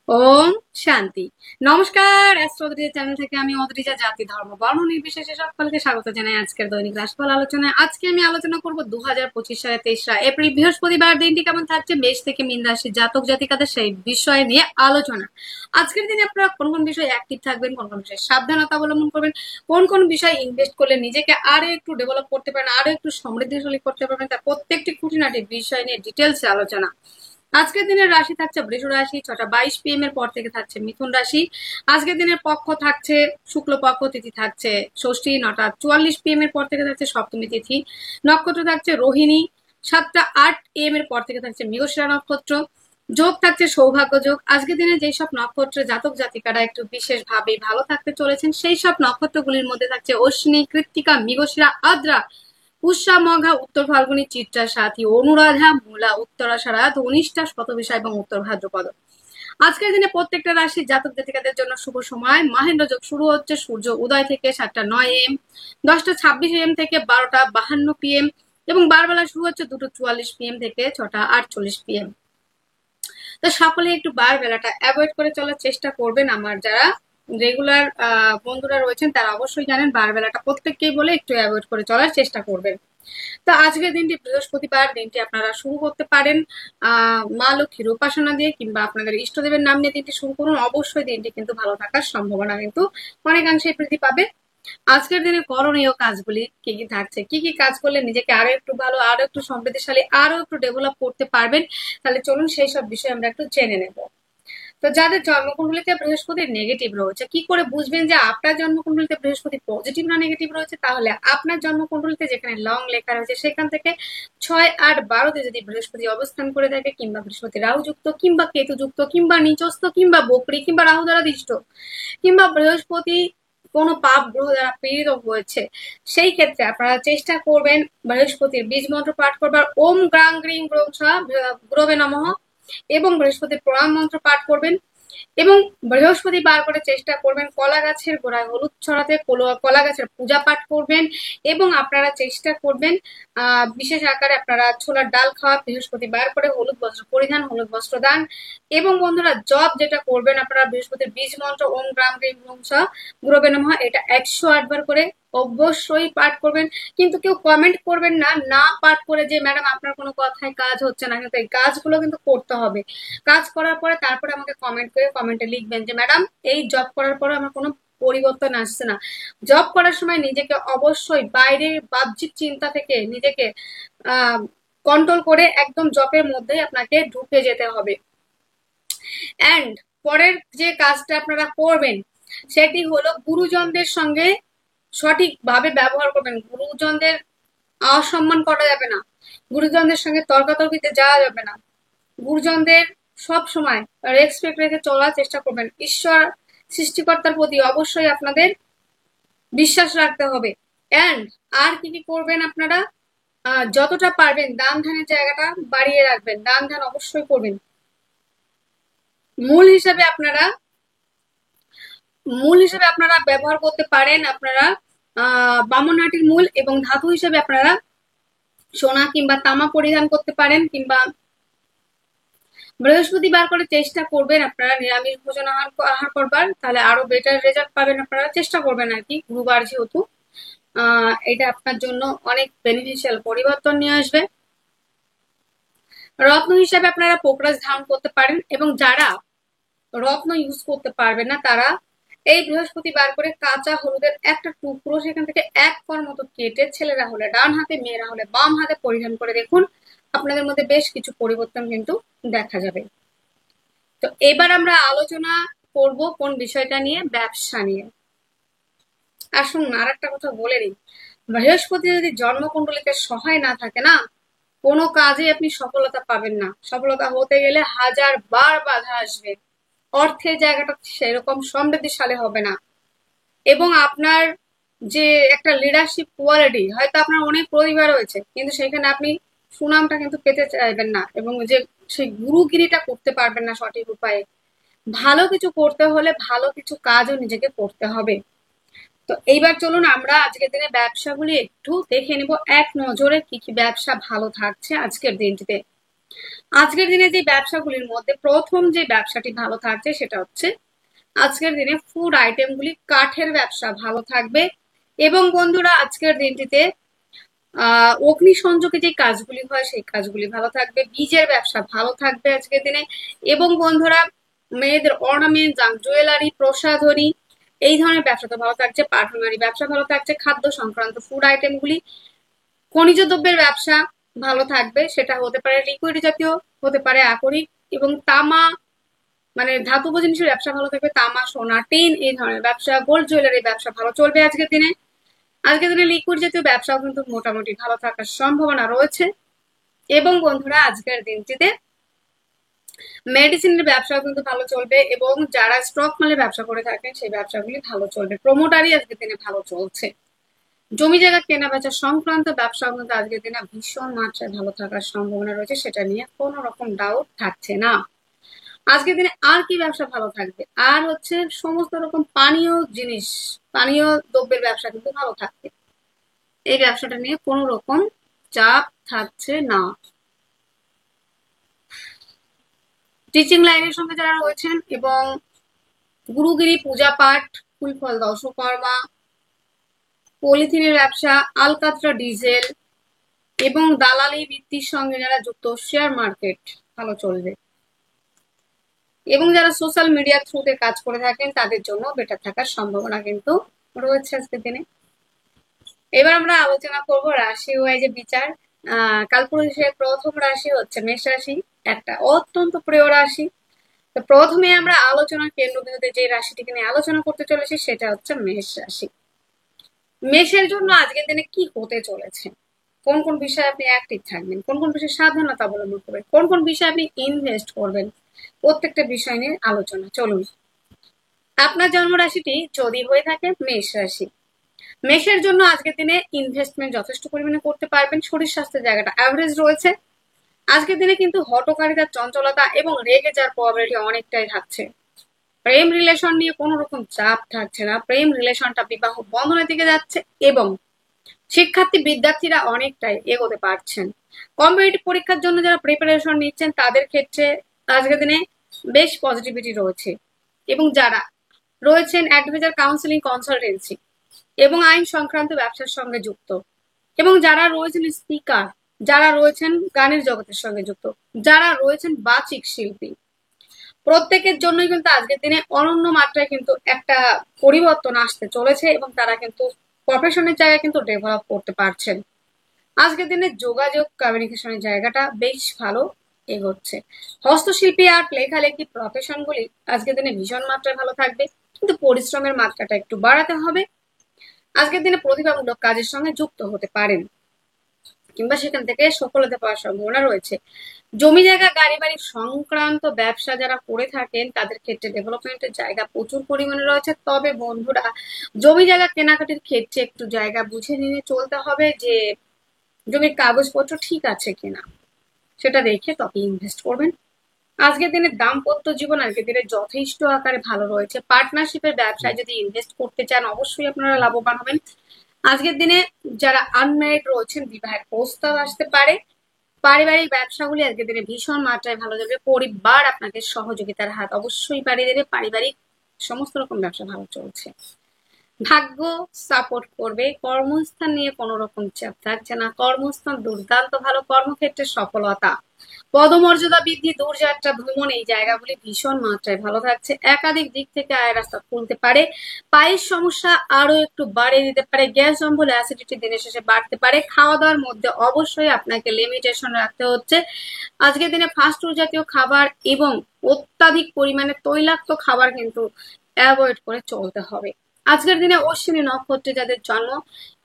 ওম শান্তি। নমস্কার, astrology channel থেকে আমি অদ্রিজা জাতি ধর্ম বর্ণ নির্বিশেষে সকলকে স্বাগত জানাই আজকের দৈনিক রাশিফল আলোচনায়। আজকে আমি আলোচনা করব 2025 সালের 23 এপ্রিল বৃহস্পতিবার দিনটি কেমন থাকছে মেষ থেকে মীন রাশির জাতক জাতিকাদের সেই বিষয় নিয়ে আলোচনা। আজকের দিনে আপনারা কোন কোন বিষয়ে অ্যাক্টিভ থাকবেন, কোন কোন বিষয়ে সাবধানতা অবলম্বন করবেন, কোন কোন বিষয়ে ইনভেস্ট করলে নিজেকে আরো একটু ডেভেলপ করতে পারেন, আরো একটু সমৃদ্ধিশালী করতে পারবেন, তার প্রত্যেকটি খুঁটিনাটি বিষয় নিয়ে ডিটেলসে আলোচনা। আজকের দিনের রাশি থাকছে বৃষ রাশি, 6:22 PM এর পর থেকে থাকছে মিথুন রাশি। আজকের দিনের পক্ষ থাকছে শুক্লপক্ষ, তিথি থাকছে ষষ্ঠী, 9:44 PM এর পর থেকে থাকছে সপ্তমী তিথি। নক্ষত্র থাকছে রোহিণী, 7:08 AM এর পর থেকে থাকছে মৃগশিরা নক্ষত্র। যোগ থাকছে সৌভাগ্য যোগ। আজকের দিনে যেসব নক্ষত্র জাতক জাতিকারা একটু বিশেষভাবে ভালো থাকতে চলেছেন সেই সব নক্ষত্রগুলির মধ্যে থাকছে অশ্বিনী, কৃত্তিকা, মৃগশিরা, আদ্রা, পুষ্যা, মঘা, উত্তর ফাল্গুনী, চিত্রা, সাথী, অনুরাধা, মূলা, উত্তরাষাঢ়া, ধনিষ্ঠা, শতবিশা এবং উত্তর ভাদ্রপদ। আজকের দিনে প্রত্যেকটা রাশির জাতক জাতিকাদের জন্য শুভ সময়। মহেন্দ্র যোগ শুরু হচ্ছে সূর্য উদয় থেকে 7:09 AM, 10:26 AM থেকে 12:52 PM এবং বারবেলা শুরু হচ্ছে 2:44 PM থেকে 6:48 PM। তো সকলে একটু বার বেলাটা অ্যাভয়েড করে চলার চেষ্টা করবেন। আমার যারা রেগুলার বন্ধুরা রয়েছেন তারা অবশ্যই জানেন বার বেলাটা প্রত্যেককেই বলে একটু অ্যাভয়েড করে চলার চেষ্টা করবেন। তো আজকের দিনটি বৃহস্পতিবার, দিনটি আপনারা শুরু করতে পারেন মা লক্ষ্মীর উপাসনা দিয়ে কিংবা আপনাদের ইষ্টদেবের নাম নিয়ে দিনটি শুরু করুন। অবশ্যই দিনটি কিন্তু ভালো থাকার সম্ভাবনা কিন্তু অনেকাংশে বৃদ্ধি পাবে। আজকের দিনে করণীয় কাজগুলি কি কি থাকছে, কি কি কাজ করলে নিজেকে আরো একটু ভালো, আরো একটু সমৃদ্ধিশালী, আরো একটু ডেভেলপ করতে পারবেন, তাহলে চলুন সেই সব বিষয়ে আমরা একটু জেনে নেব। তো যাদের জন্মকুণ্ডলিতে বৃহস্পতি নেগেটিভ রয়েছে, কি করে বুঝবেন যে আপনার জন্মকুণ্ডলিতে বৃহস্পতি পজিটিভ না নেগেটিভ রয়েছে? তাহলে আপনার জন্মকুণ্ডলিতে যেখানে লং লেখা রয়েছে সেখান থেকে 6, 8, 12-তে যদি বৃহস্পতি অবস্থান করে থাকে কিংবা বৃহস্পতি রাহু যুক্ত কিংবা কেতু যুক্ত কিংবা নিচস্থ কিংবা বকরি কিংবা রাহু দ্বারা দৃষ্ট কিংবা বৃহস্পতি কোনো পাপ গ্রহ দ্বারা পীড়িত হয়েছে, সেই ক্ষেত্রে আপনারা চেষ্টা করবেন বৃহস্পতির বীজ মন্ত্র পাঠ করবার, ওম গ্রাং গ্রিং গ্রোং স্বাহা গুরবে নমঃ, এবং বৃহস্পতির প্রণাম মন্ত্র পাঠ করবেন। এবং বৃহস্পতিবার করে চেষ্টা করবেন কলা গাছের গোড়ায় হলুদ ছড়াতে, কলা গাছের পূজা পাঠ করবেন এবং আপনারা চেষ্টা করবেন বিশেষ আকারে আপনারা ছোলার ডাল খাওয়া, বৃহস্পতিবার করে হলুদ বস্ত্র পরিধান, হলুদ বস্ত্র দান। এবং বন্ধুরা জব যেটা করবেন আপনারা বৃহস্পতির বীজ মন্ত্র ওম গ্রাম গ্রিং গ্রুম স গুরবে নমঃ, এটা 108 বার করে অবশ্যই পাঠ করবেন। কিন্তু কেউ কমেন্ট করবেন না না পাঠ করে যে ম্যাডাম আপনার কোনো কথায় কাজ হচ্ছে না, কিন্তু এই কাজগুলো কিন্তু করতে হবে। কাজ করার পরে তারপরে আমাকে কমেন্ট করে কমেন্টে লিখবেন যে ম্যাডাম এই জব করার পরে আমার কোনো পরিবর্তন আসছে না। জব করার সময় নিজেকে অবশ্যই বাইরের বাহ্যিক চিন্তা থেকে নিজেকে কন্ট্রোল করে একদম জবের মধ্যেই আপনাকে ঢুকে যেতে হবে। অ্যান্ড পরের যে কাজটা আপনারা করবেন সেটি হলো গুরুজনদের সঙ্গে সঠিকভাবে ব্যবহার করবেন। গুরুজনদের অসম্মান করা যাবে না, গুরুজনদের সঙ্গে তর্কাতর্কিতে যাওয়া যাবে না, গুরুজনদের সব সময় রেসপেক্ট রেখে চলার চেষ্টা করবেন। ঈশ্বর সৃষ্টিকর্তার প্রতি অবশ্যই আপনাদের বিশ্বাস রাখতে হবে। অ্যান্ড আর কি কি করবেন আপনারা, যতটা পারবেন দান ধ্যানের জায়গাটা বাড়িয়ে রাখবেন, দান ধ্যান অবশ্যই করবেন। মূল হিসাবে আপনারা ব্যবহার করতে পারেন আপনারা বামনহাটির মূল, এবং ধাতু হিসেবে আপনারা সোনা কিংবা তামা পরিধান করতে পারেন। কিংবা বৃহস্পতিবার করে চেষ্টা করবেন আপনারা নিরামিষ ভোজন আহার করবার, তাহলে আরো বেটার রেজাল্ট পাবেন। আপনারা চেষ্টা করবেন আর কি, গুরুবার যেহেতু এটা আপনার জন্য অনেক বেনিফিশিয়াল পরিবর্তন নিয়ে আসবে। রত্ন হিসাবে আপনারা পোকরাজ ধারণ করতে পারেন, এবং যারা রত্ন ইউজ করতে পারবে না তারা এই বৃহস্পতিবার করে কাঁচা হলুদের একটা টুকরো সেখান থেকে 1 কোয়া মতো কেটে, ছেলেরা হলে ডান হাতে, মেয়েরা হলে বাম হাতে পরিধান করে দেখুন, আপনাদের মধ্যে বেশ কিছু পরিবর্তন কিন্তু দেখা যাবে। তো এবার আমরা আলোচনা করব কোন বিষয়টা নিয়ে, ব্যবসা নিয়ে। আসুন আর একটা কথা বলে নিই, বৃহস্পতি যদি জন্মকুণ্ডলিতে সহায় না থাকে না, কোনো কাজে আপনি সফলতা পাবেন না। সফলতা হতে গেলে 1000 বার বাধা আসবে, অর্থের জায়গাটা সেরকম সমৃদ্ধিশালী হবে না, এবং আপনার যে একটা লিডারশিপ কোয়ালিটি, হয়তো আপনার অনেক প্রতিভা রয়েছে কিন্তু সেখানে আপনি সুনামটা কিন্তু পেতে চাইবেন না, এবং যে সেই গুরুগিরিটা করতে পারবেন না সঠিক উপায়ে। ভালো কিছু করতে হলে ভালো কিছু কাজও নিজেকে করতে হবে। তো এইবার চলুন আমরা আজকের দিনে ব্যবসাগুলি একটু দেখে নেব এক নজরে, কি কি ব্যবসা ভালো থাকছে আজকের দিনটিতে। আজকের দিনে যে ব্যবসাগুলির মধ্যে প্রথম যে ব্যবসাটি ভালো থাকছে সেটা হচ্ছে আজকের দিনে ফুড আইটেমগুলি, কাঠের ব্যবসা ভালো থাকবে। এবং বন্ধুরা আজকের দিনটিতে অগ্নি সংযোগে যে কাজগুলি হয় সেই কাজগুলি ভালো থাকবে। বীজের ব্যবসা ভালো থাকবে আজকের দিনে। এবং বন্ধুরা মেয়েদের অর্নামেন্ট, জুয়েলারি, প্রসাধনী এই ধরনের ব্যবসা তো ভালো থাকছে। পারফিউমারি ব্যবসা ভালো থাকছে। খাদ্য সংক্রান্ত ফুড আইটেমগুলি, খনিজ দ্রব্যের ব্যবসা ভালো থাকবে। সেটা হতে পারে লিকুইড জাতীয়, হতে পারে আকরিক, এবং তামা মানে ধাতব জিনিসের ব্যবসা ভালো থাকবে। তামা, সোনা, টিন এই ধরনের ব্যবসা, গোল্ড জুয়েলারি ব্যবসা ভালো চলবে আজকের দিনে। আজকের দিনে লিকুইড জাতীয় ব্যবসাও কিন্তু মোটামুটি ভালো থাকার সম্ভাবনা রয়েছে। এবং বন্ধুরা আজকের দিনটিতে মেডিসিনের ব্যবসাও কিন্তু ভালো চলবে। এবং যারা স্টক মালের ব্যবসা করে থাকেন সেই ব্যবসাগুলি ভালো চলবে। প্রমোটারি আজকের দিনে ভালো চলছে। জমি জায়গা কেনা বেচা সংক্রান্ত ব্যবসাও কিন্তু আজকের দিনে ভীষণ মাত্রায় ভালো থাকার সম্ভাবনা রয়েছে, সেটা নিয়ে কোনো রকম ডাউট থাকছে না। আজকের দিনে আর কি ব্যবসা ভালো থাকবে? আর হচ্ছে সমস্ত রকম পানীয় জিনিস, পানীয় দ্রব্যের ব্যবসা কিন্তু ভালো থাকবে। এই ব্যবসাটা নিয়ে কোনো রকম চাপ থাকছে না। টিচিং লাইনের সঙ্গে যারা রয়েছেন এবং গুরুগিরি, পূজা পাঠ, ফুল ফল দশকর্মা, পলিথিনের ব্যবসা, আলকাতরা ডিজেল এবং দালালি বৃত্তির সঙ্গে যারা যুক্ত, শেয়ার মার্কেট ভালো চলবে। এবং যারা সোশ্যাল মিডিয়ার থ্রুতে কাজ করে থাকেন তাদের জন্য বেটার থাকার সম্ভাবনা কিন্তু রয়েছে আজকের দিনে। এবার আমরা আলোচনা করব রাশি ওয়াইজে বিচার। কালপুরুষের প্রথম রাশি হচ্ছে মেষ রাশি, একটা অত্যন্ত প্রিয় রাশি। তো প্রথমে আমরা আলোচনার কেন্দ্রবিন্দুতে যে রাশিটিকে নিয়ে আলোচনা করতে চলেছি সেটা হচ্ছে মেষ রাশি। মেষের জন্য আজকের দিনে কি হতে চলেছে, কোন কোন বিষয়ে আপনি অ্যাক্টিভ থাকবেন, কোন কোন বিষয়ে সাবধানতা অবলম্বন করবেন, কোন কোন বিষয়ে আপনি ইনভেস্ট করবেন, প্রত্যেকটা বিষয় নিয়ে আলোচনা। চলুন। আপনার জন্ম রাশিটি যদি হয়ে থাকে মেষ রাশি, মেষের জন্য আজকের দিনে ইনভেস্টমেন্ট যথেষ্ট পরিমাণে করতে পারবেন। শরীর স্বাস্থ্যের জায়গাটা অ্যাভারেজ রয়েছে। আজকের দিনে কিন্তু হটকারিতার চঞ্চলতা এবং রেগে যাওয়ার প্রবাবিলিটি অনেকটাই থাকছে। প্রেম রিলেশন নিয়ে কোনো রকম চাপ থাকছে না। প্রেম রিলেশনটা বিবাহ বন্ধনের দিকে যাচ্ছে এবং শিক্ষার্থী বিদ্যার্থীরা অনেকটাই এগোতে পারছেন। কম্পিটিটিভ পরীক্ষার জন্য যারা প্রিপারেশন নিচ্ছেন তাদের ক্ষেত্রে আজকের দিনে বেশ পজিটিভিটি রয়েছে। এবং যারা রয়েছেন অ্যাডভাইজার, কাউন্সিলিং, কনসালটেন্সি এবং আইন সংক্রান্ত ব্যবসার সঙ্গে যুক্ত, এবং যারা রয়েছেন স্পিকার, যারা রয়েছেন গানের জগতের সঙ্গে যুক্ত, যারা রয়েছেন বাচিক শিল্পী, প্রত্যেকের জন্যই কিন্তু আজকের দিনে অনন্য মাত্রায় কিন্তু একটা পরিবর্তন আসতে চলেছে এবং তারা কিন্তু প্রফেশনের জায়গায় কিন্তু ডেভেলপ করতে পারছেন। আজকের দিনে যোগাযোগ, কমিউনিকেশনের জায়গাটা বেশ ভালো এগোচ্ছে। হস্তশিল্পী, আর্ট, লেখালেখি প্রফেশনগুলি আজকের দিনে ভীষণ মাত্রায় ভালো থাকবে, কিন্তু পরিশ্রমের মাত্রাটা একটু বাড়াতে হবে। আজকের দিনে প্রতিভামূলক কাজের সঙ্গে যুক্ত হতে পারেন কিংবা সেখান থেকে সফলতা পাওয়ার সম্ভাবনা রয়েছে। জমি জায়গা, গাড়ি বাড়ি সংক্রান্ত ব্যবসা যারা করে থাকেন তাদের ক্ষেত্রে ডেভেলপমেন্টের জায়গা প্রচুর পরিমাণে রয়েছে। তবে বন্ধুরা জমি জায়গা কেনাকাটির ক্ষেত্রে একটু জায়গা বুঝে নিয়ে চলতে হবে যে জমির কাগজপত্র ঠিক আছে কিনা, সেটা দেখে তবে ইনভেস্ট করবেন। আজকের দিনে দাম্পত্য জীবন আজকের দিনে যথেষ্ট আকারে ভালো রয়েছে। পার্টনারশিপের ব্যবসায় যদি ইনভেস্ট করতে চান অবশ্যই আপনারা লাভবান হবেন। আজকের দিনে যারা আনম্যারিড রয়েছেন বিবাহের প্রস্তাব আসতে পারে। পারিবারিক ব্যবসাগুলি আজকের দিনে ভীষণ মাত্রায় ভালো যাবে। পরিবার আপনাকে সহযোগিতার হাত অবশ্যই বাড়িয়ে দেবে। পারিবারিক সমস্ত রকম ব্যবসা ভালো চলছে। ভাগ্য সাপোর্ট করবে। কর্মস্থান নিয়ে কোনো রকম চাপ থাকছে না। কর্মস্থান দুর্দান্ত ভালো। কর্মক্ষেত্রে সফলতা, পদমর্যাদা বৃদ্ধি, দূরযাত্রা, ভ্রমণ এই জায়গাগুলি ভীষণ মাত্রায় ভালো থাকছে। একাধিক দিক থেকে আয়ের রাস্তা খুলতে পারে। পায়ের সমস্যা আরো একটু বাড়িয়ে দিতে পারে। গ্যাস অম্বল, অ্যাসিডিটি দিনের শেষে বাড়তে পারে। খাওয়া দাওয়ার মধ্যে অবশ্যই আপনাকে লিমিটেশন রাখতে হচ্ছে। আজকের দিনে ফাস্ট ফুড জাতীয় খাবার এবং অত্যাধিক পরিমাণে তৈলাক্ত খাবার কিন্তু অ্যাভয়েড করে চলতে হবে। আজকের দিনে অশ্বিনী নক্ষত্রে যাদের জন্ম,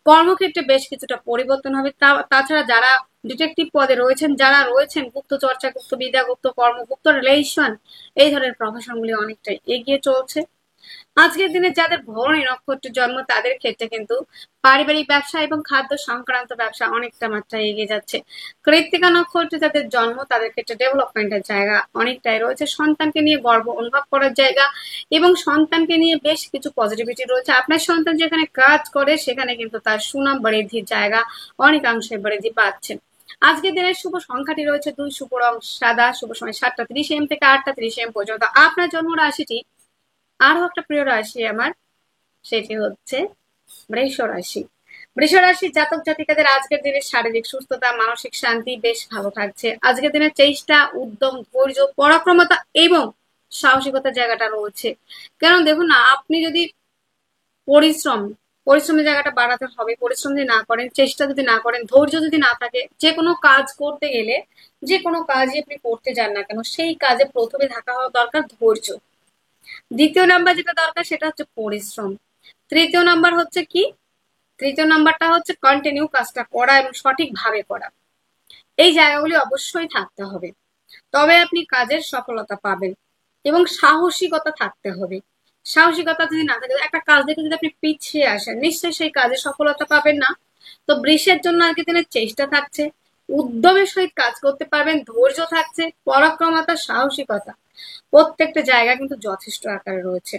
কর্মক্ষেত্রে বেশ কিছুটা পরিবর্তন হবে। তাছাড়া যারা ডিটেকটিভ পদে রয়েছেন, যারা রয়েছেন গুপ্ত চর্চা, গুপ্ত বিদ্যা, গুপ্ত কর্ম, গুপ্ত রিলেশন এই ধরনের প্রফেশন গুলি অনেকটাই এগিয়ে চলছে। আজকের দিনে যাদের ভরণী নক্ষত্রের জন্ম তাদের ক্ষেত্রে কিন্তু পারিবারিক ব্যবসা এবং খাদ্য সংক্রান্ত ব্যবসা অনেকটা মাত্রায় এগিয়ে যাচ্ছে। কৃত্তিকা নক্ষত্রে যাদের জন্ম তাদের ক্ষেত্রে ডেভেলপমেন্টের জায়গা অনেকটাই রয়েছে। সন্তানকে নিয়ে গর্ব অনুভব করার জায়গা এবং সন্তানকে নিয়ে বেশ কিছু পজিটিভিটি রয়েছে। আপনার সন্তান যেখানে কাজ করে সেখানে কিন্তু তার সুনাম বৃদ্ধির জায়গা অনেকাংশে বৃদ্ধি পাচ্ছে। আজকের দিনের শুভ সংখ্যাটি রয়েছে 2, শুভ রং সাদা, শুভ সময় 7টা 30 AM থেকে 8টা 30 AM পর্যন্ত। আপনার জন্ম রাশিটি আরো একটা প্রিয় রাশি আমার, সেটি হচ্ছে বৃষ রাশি। বৃষ রাশির জাতক জাতিকাদের আজকের দিনের শারীরিক সুস্থতা, মানসিক শান্তি বেশ ভালো থাকছে। আজকের দিনের চেষ্টা, উদ্যম, ধৈর্য, পরাক্রমতা এবং সাহসিকতার জায়গাটা রয়েছে। কারণ দেখুন না, আপনি যদি পরিশ্রম পরিশ্রমের জায়গাটা বাড়াতে হবে। পরিশ্রম যদি না করেন, চেষ্টা যদি না করেন, ধৈর্য যদি না থাকে, যে কোনো কাজ করতে গেলে, যে কোনো কাজই আপনি করতে যান না কেন, সেই কাজে প্রথমে থাকা হওয়া দরকার ধৈর্য। দ্বিতীয় নাম্বার যেটা দরকার সেটা হচ্ছে পরিশ্রম। তৃতীয় নাম্বার হচ্ছে কি, তৃতীয় নাম্বারটা হচ্ছে কন্টিনিউ কাজটা করা এবং সঠিকভাবে করা। এই জায়গাগুলি অবশ্যই থাকতে হবে, তবে আপনি কাজের সফলতা পাবেন। এবং সাহসিকতা থাকতে হবে। সাহসিকতা যদি না থাকে, একটা কাজ দেখে যদি আপনি পিছিয়ে আসেন, নিশ্চয়ই সেই কাজে সফলতা পাবেন না। তো বৃষের জন্য আজকে দিনের চেষ্টা থাকছে, উদ্যমের সহিত কাজ করতে পারবেন, ধৈর্য থাকছে, পরাক্রমতা, সাহসিকতা প্রত্যেকটা জায়গা কিন্তু যথেষ্ট আকারে রয়েছে।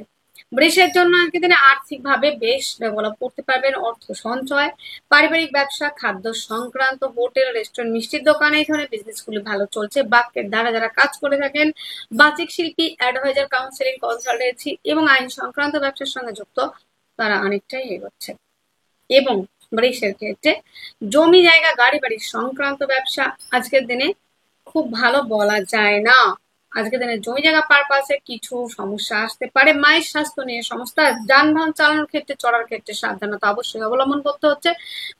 বৃষের জন্য আজকে দিনে আর্থিক ভাবে বেশ ডেভেলপ করতে পারবেন। অর্থ সঞ্চয়, পারিবারিক ব্যবসা, খাদ্য সংক্রান্ত, হোটেল, রেস্টুরেন্ট, মিষ্টির দোকান, এই ধরনের বিজনেস গুলি ভালো চলছে। বাক্যের দ্বারা যারা কাজ করে থাকেন, বাচিক শিল্পী, অ্যাডভাইজার, কাউন্সিলিং, কনসালটেন্সি এবং আইন সংক্রান্ত ব্যবসার সঙ্গে যুক্ত, তারা অনেকটাই এগোচ্ছে। এবং বৃষের ক্ষেত্রে জমি জায়গা, গাড়ি বাড়ি সংক্রান্ত ব্যবসা আজকের দিনে খুব ভালো বলা যায় না। আজকের দিনে জমি জায়গা পারপাসে কিছু সমস্যা আসতে পারে। মায়ের স্বাস্থ্য নিয়ে সমস্যা, যানবাহন চালানোর ক্ষেত্রে, চলার ক্ষেত্রে সাবধানতা অবশ্যই অবলম্বন করতে হচ্ছে।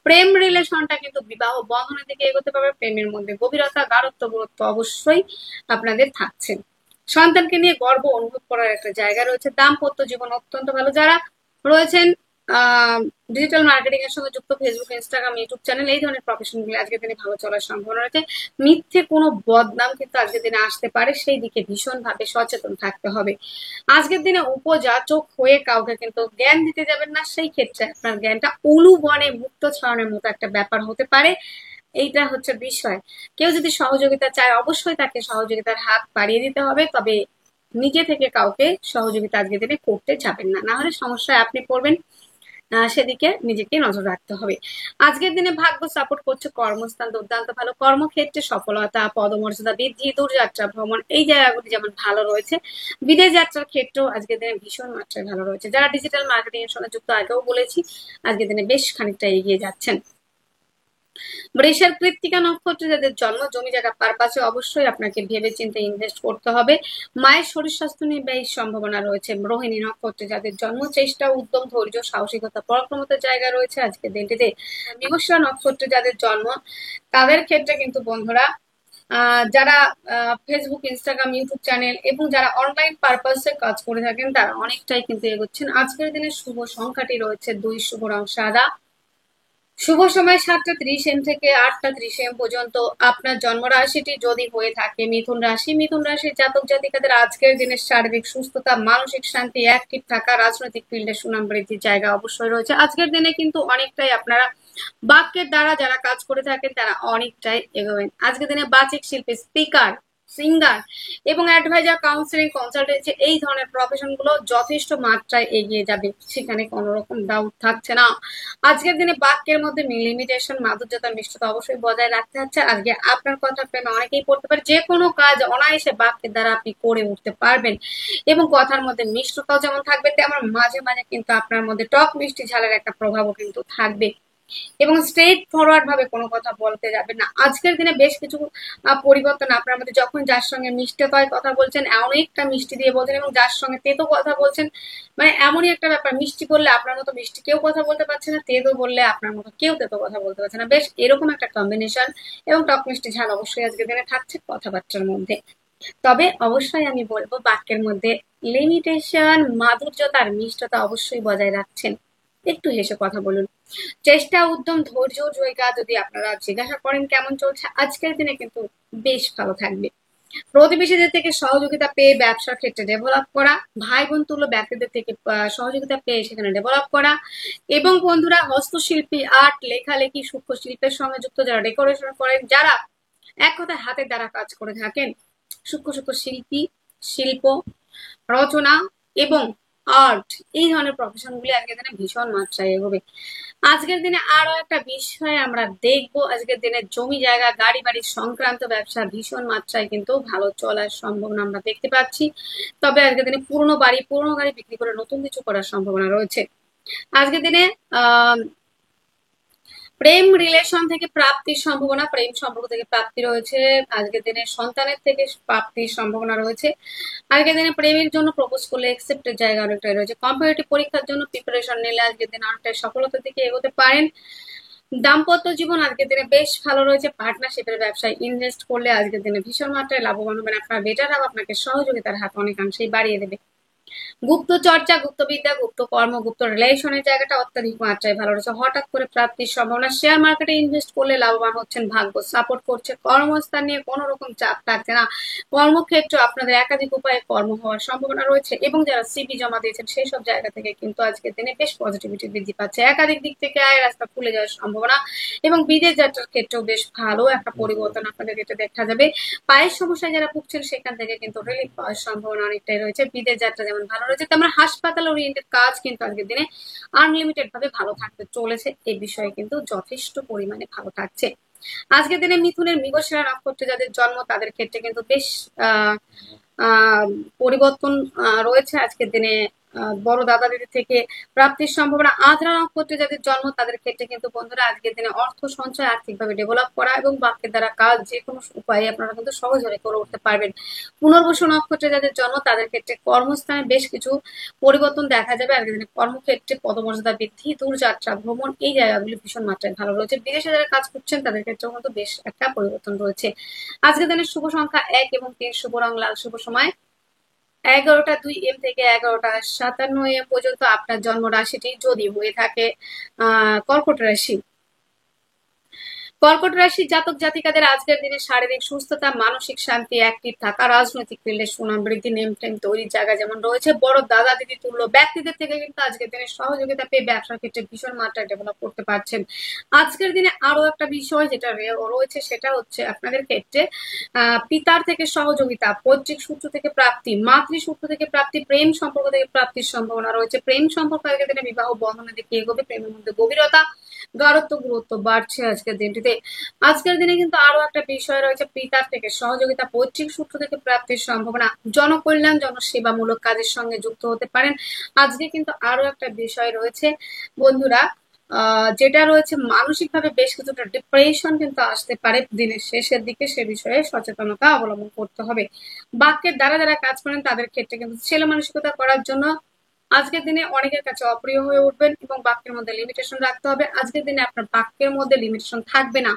প্রেম রিলেশনটা কিন্তু বিবাহ বন্ধনের দিকে এগোতে পারবে। প্রেমের মধ্যে গভীরতা, গাঢ়ত্ব, গুরুত্ব অবশ্যই আপনাদের থাকছে। সন্তানকে নিয়ে গর্ব অনুভব করার একটা জায়গা রয়েছে। দাম্পত্য জীবন অত্যন্ত ভালো। যারা রয়েছেন ডিজিটাল মার্কেটিং এর সঙ্গে যুক্ত, ফেসবুক, ইনস্টাগ্রাম, ইউটিউব চ্যানেল, এই ধরনের প্রফেশন গুলো আজকের দিনে ভালো চলার সম্ভাবনা রয়েছে। মিথ্যে কোনো বদনাম কিন্তু আজকের দিনে আসতে পারে, সেই দিকে ভীষণ ভাবে সচেতন থাকতে হবে। আজকের দিনে উপযাচক হয়ে কাউকে কিন্তু জ্ঞান দিতে যাবেন না, সেই ক্ষেত্রে আপনার জ্ঞানটা উলু বনে মুক্ত ছড়ানোর মতো একটা ব্যাপার হতে পারে। এইটা হচ্ছে বিষয়। কেউ যদি সহযোগিতা চায়, অবশ্যই তাকে সহযোগিতার হাত বাড়িয়ে দিতে হবে, তবে নিজে থেকে কাউকে সহযোগিতা আজকের দিনে করতে যাবেন না, না হলে সমস্যায় আপনি পড়বেন। সেদিকে নিজেকে নজর রাখতে হবে। আজকের দিনে ভাগ্য সাপোর্ট করছে, কর্মস্থান দুর্দান্ত ভালো, কর্মক্ষেত্রে সফলতা, পদমর্যাদা বৃদ্ধি, দূরযাত্রা ভ্রমণ, এই জায়গাগুলি যেমন ভালো রয়েছে, বিদেশ যাত্রার ক্ষেত্রেও আজকের দিনে ভীষণ মাত্রায় ভালো রয়েছে। যারা ডিজিটাল মার্কেটিং এর সঙ্গে যুক্ত, আগেও বলেছি, আজকের দিনে বেশ খানিকটা এগিয়ে যাচ্ছেন। বৃষের কৃত্তিকা নক্ষত্রে যাদের জন্ম, জমি জায়গা পারপাসে অবশ্যই আপনাকে ভেবে চিন্তে ইনভেস্ট করতে হবে। মায়ের শরীর স্বাস্থ্য নিয়ে ব্যয়ের সম্ভাবনা রয়েছে। রোহিণী নক্ষত্রে যাদের জন্ম, চেষ্টা, উদ্যম, ধৈর্য, সাহসিকতা, পরাক্রমতার জায়গা রয়েছে আজকের দিনটিতে। মৃগশিরা নক্ষত্রে যাদের জন্ম, তাদের ক্ষেত্রে কিন্তু বন্ধুরা, যারা ফেসবুক, ইনস্টাগ্রাম, ইউটিউব চ্যানেল এবং যারা অনলাইন পারপাসে কাজ করে থাকেন, তারা অনেকটাই কিন্তু এগোচ্ছেন। আজকের দিনে শুভ সংখ্যাটি রয়েছে 2, শুভ রং সাদা, শুভ সময় 7টা 30 AM থেকে 8টা 30 AM পর্যন্ত। আপনার জন্ম রাশিটি যদি হয়ে থাকে মিথুন রাশি, মিথুন রাশির জাতক জাতিকাদের আজকের দিনের শারীরিক সুস্থতা, মানসিক শান্তি, অ্যাক্টিভ থাকা, রাজনৈতিক ফিল্ডে সুনাম বৃদ্ধির জায়গা অবশ্যই রয়েছে। আজকের দিনে কিন্তু অনেকটাই আপনারা বাক্যের দ্বারা যারা কাজ করে থাকেন, তারা অনেকটাই এগোবেন। আজকের দিনে বাচিক শিল্পী, স্পিকার, সিঙ্গার এবং অ্যাডভাইজার, কাউন্সিলিং, কনসালটেন্সি, এই ধরনের প্রফেশন গুলো যথেষ্ট মাত্রায় এগিয়ে যাবে, সেখানে কোনো রকম ডাউট থাকছে না। আজকের দিনে বাক্যের মধ্যে লিমিটেশন, মাধুর্যতা, মিষ্টতা অবশ্যই বজায় রাখতে হচ্ছে। আজকে আপনার কথা প্রেমে অনেকেই পড়তে পারে, যে কোনো কাজ অনায়াসে বাক্যের দ্বারা আপনি করে উঠতে পারবেন। এবং কথার মধ্যে মিষ্টতাও যেমন থাকবে, তেমন মাঝে মাঝে কিন্তু আপনার মধ্যে টক মিষ্টি ঝালের একটা প্রভাবও কিন্তু থাকবে। এবং স্ট্রেট ফরওয়ার্ড ভাবে কোনো কথা বলতে যাবেন না। আজকের দিনে বেশ কিছু পরিবর্তন আপনার মধ্যে, যখন যার সঙ্গে মিষ্টতায় কথা বলছেন অনেকটা মিষ্টি দিয়ে বলছেন, এবং যার সঙ্গে তেতো কথা বলছেন, মানে এমনই একটা ব্যাপার, মিষ্টি বললে আপনার মতো মিষ্টি কেউ কথা বলতে পারছে না, তেতো বললে আপনার মতো কেউ তেতো কথা বলতে পারছে না। বেশ এরকম একটা কম্বিনেশন এবং টক মিষ্টি ঝাল অবশ্যই আজকের দিনে থাকছে কথাবার্তার মধ্যে। তবে অবশ্যই আমি বলবো, বাক্যের মধ্যে লিমিটেশন, মাধুর্যতা আর মিষ্টতা অবশ্যই বজায় রাখছেন। একটু হেসে কথা বলুন। চেষ্টা, উদ্যম, ধৈর্য, জায়গা যদি আপনারা জিজ্ঞাসা করেন কেমন চলছে, আজকের দিনে কিন্তু বেশ ভালো থাকবে। প্রতিবেশীদের থেকে সহযোগিতা পেয়ে ব্যবসার ক্ষেত্রে ডেভেলপ করা, ভাই বোন তুল্য ব্যক্তিদের থেকে সহযোগিতা পেয়ে সেখানে ডেভেলপ করা, এবং বন্ধুরা হস্তশিল্পী, আর্ট, লেখালেখি, সূক্ষ্ম শিল্পের সঙ্গে যুক্ত, যারা ডেকোরেশন করেন, যারা এক কথায় হাতের দ্বারা কাজ করে থাকেন, সূক্ষ্ম সূক্ষ্ম শিল্পী, শিল্প, রচনা এবং আর্ট, এই ধরনের প্রফেশন গুলি আজকের দিনে ভীষণ মাত্রায় এগোবে। আজকের দিনে আরো একটা বিষয় আমরা দেখবো, আজকের দিনে জমি জায়গা গাড়ি বাড়ি সংক্রান্ত ব্যবসা ভীষণ মাত্রায় কিন্তু ভালো চলার সম্ভাবনা আমরা দেখতে পাচ্ছি। তবে আজকের দিনে পুরনো গাড়ি বিক্রি করে নতুন কিছু করার সম্ভাবনা রয়েছে। আজকের দিনে আহ প্রেম রিলেশন থেকে প্রাপ্তির সম্ভাবনা, প্রেম সম্পর্ক থেকে প্রাপ্তি রয়েছে। আজকের দিনে সন্তানের থেকে প্রাপ্তির সম্ভাবনা রয়েছে। আজকের দিনে প্রেমের জন্য প্রপোজ করলে একসেপ্টের জায়গা অনেকটাই রয়েছে। কম্পিটিটিভ পরীক্ষার জন্য প্রিপারেশন নিলে আজকের দিনে অনেকটাই সফলতার দিকে এগোতে পারেন। দাম্পত্য জীবন আজকের দিনে বেশ ভালো রয়েছে। পার্টনারশিপের ব্যবসায় ইনভেস্ট করলে আজকের দিনে ভীষণ মাত্রায় লাভবান হবেন। আপনার বেটাররাও আপনাকে সহযোগিতার হাত অনেকাংশেই বাড়িয়ে দেবে। গুপ্ত চর্চা, গুপ্ত বিদ্যা, গুপ্ত কর্ম, গুপ্ত রিলেশনের জায়গাটা অত্যাধিক মাত্রায় ভালো রয়েছে। হঠাৎ করে প্রাপ্তির সম্ভাবনা। শেয়ার মার্কেটে ইনভেস্ট করলে লাভবান হচ্ছেন, ভাগ্য সাপোর্ট করছে। কর্মস্থান নিয়ে কোনো রকম চাপ থাকছে না। কর্মক্ষেত্রে আপনাদের একাধিক উপায়ে কর্ম হওয়ার সম্ভাবনা রয়েছে এবং যারা সিভি জমা দিয়েছেন সেই সব জায়গা থেকে কিন্তু আজকের দিনে বেশ পজিটিভিটি বৃদ্ধি পাচ্ছে। একাধিক দিক থেকে আয়ের রাস্তা খুলে যাওয়ার সম্ভাবনা এবং বিদেশ যাত্রার ক্ষেত্রেও বেশ ভালো একটা পরিবর্তন আপনাদের ক্ষেত্রে দেখা যাবে। পায়ের সমস্যায় যারা ভুগছেন সেখান থেকে কিন্তু রিলিফ পাওয়ার সম্ভাবনা অনেকটাই রয়েছে। বিদেশ যাত্রা যেমন ভালো রয়েছে, তেমন হাসপাতাল ওরিয়েন্টেড কাজ কিন্তু আজকের দিনে আনলিমিটেড ভাবে ভালো থাকতে চলেছে। এই বিষয়ে কিন্তু যথেষ্ট পরিমাণে ভালো থাকছে। আজকের দিনে মিথুনের মৃগশিরা নক্ষত্রে যাদের জন্ম তাদের ক্ষেত্রে কিন্তু বেশ আহ আহ পরিবর্তন রয়েছে। আজকের দিনে বড় দাদা দিদি থেকে প্রাপ্তির সম্ভাবনা। আদ্রা নক্ষত্রে যাদের জন্ম তাদের ক্ষেত্রে কিন্তু বন্ধুরা আজকের দিনে অর্থ সঞ্চয়, আর্থিকভাবে ডেভেলপ করা এবং বাক্যের দ্বারা কাজ যে কোনো উপায়ে আপনারা কিন্তু সহজে করে উঠতে পারবেন। পুনর্বসু নক্ষত্রে যাদের জন্ম তাদের ক্ষেত্রে কর্মস্থানে বেশ কিছু পরিবর্তন দেখা যাবে। আজকের দিনে কর্মক্ষেত্রে পদমর্যাদা বৃদ্ধি, দূরযাত্রা ভ্রমণ, এই জায়গাগুলি ভীষণ মাত্রায় ভালো রয়েছে। বিদেশে যারা কাজ করছেন তাদের ক্ষেত্রেও কিন্তু বেশ একটা পরিবর্তন রয়েছে। আজকের দিনের শুভ সংখ্যা 1 এবং 3, শুভ রং লাল, শুভ সময় 11টা 2 AM থেকে 11টা 57 AM পর্যন্ত। আপনার জন্ম রাশিটি যদি হয়ে থাকে কর্কট রাশি, কর্কট রাশির জাতক জাতিকাদের আজকের দিনে শারীরিক সুস্থতা, মানসিক শান্তি, অ্যাক্টিভ থাকা, রাজনৈতিক ফিল্ডে সুনাম বৃদ্ধি, নেম টেম তৈরির জায়গা যেমন রয়েছে। বড় দাদা দিদি তুল্য ব্যক্তিদের থেকে কিন্তু আজকের দিনে সহযোগিতা পেয়ে ব্যবসার ক্ষেত্রে ভীষণ মাত্রায় ডেভেলপ করতে পারছেন। আজকের দিনে আরো একটা বিষয় যেটা রয়েছে সেটা হচ্ছে আপনাদের ক্ষেত্রে পিতার থেকে সহযোগিতা, পৈতৃক সূত্র থেকে প্রাপ্তি, মাতৃসূত্র থেকে প্রাপ্তি, প্রেম সম্পর্ক থেকে প্রাপ্তির সম্ভাবনা রয়েছে। প্রেম সম্পর্ক আজকের দিনে বিবাহ বন্ধনের দিকে এগোবে। প্রেমের মধ্যে গভীরতা, গাঢ়ত্ব, গুরুত্ব বাড়ছে আজকের দিনটিতে। আজকের দিনে কিন্তু আরো একটা বিষয় রয়েছে পিতার থেকে সহযোগিতা, পৈতৃক সূত্র থেকে প্রাপ্তির সম্ভাবনা, জনকল্যাণ জনসেবামূলক কাজের সঙ্গে যুক্ত হতে পারেন। আজকে কিন্তু আরো একটা বিষয় রয়েছে বন্ধুরা, যেটা রয়েছে মানসিকভাবে বেশ কিছুটা ডিপ্রেশন কিন্তু আসতে পারে দিনের শেষের দিকে। সে বিষয়ে সচেতনতা অবলম্বন করতে হবে। বাক্যের দ্বারা যারা কাজ করেন তাদের ক্ষেত্রে কিন্তু ছেলে মানসিকতা করার জন্য আজকের দিনে অনেকের কাছে অপ্রিয় হয়ে উঠবেন এবং বাক্যের মধ্যে লিমিটেশন রাখতে হবে। আজকের দিনে আপনার বাক্যের মধ্যে লিমিটেশন থাকবে না,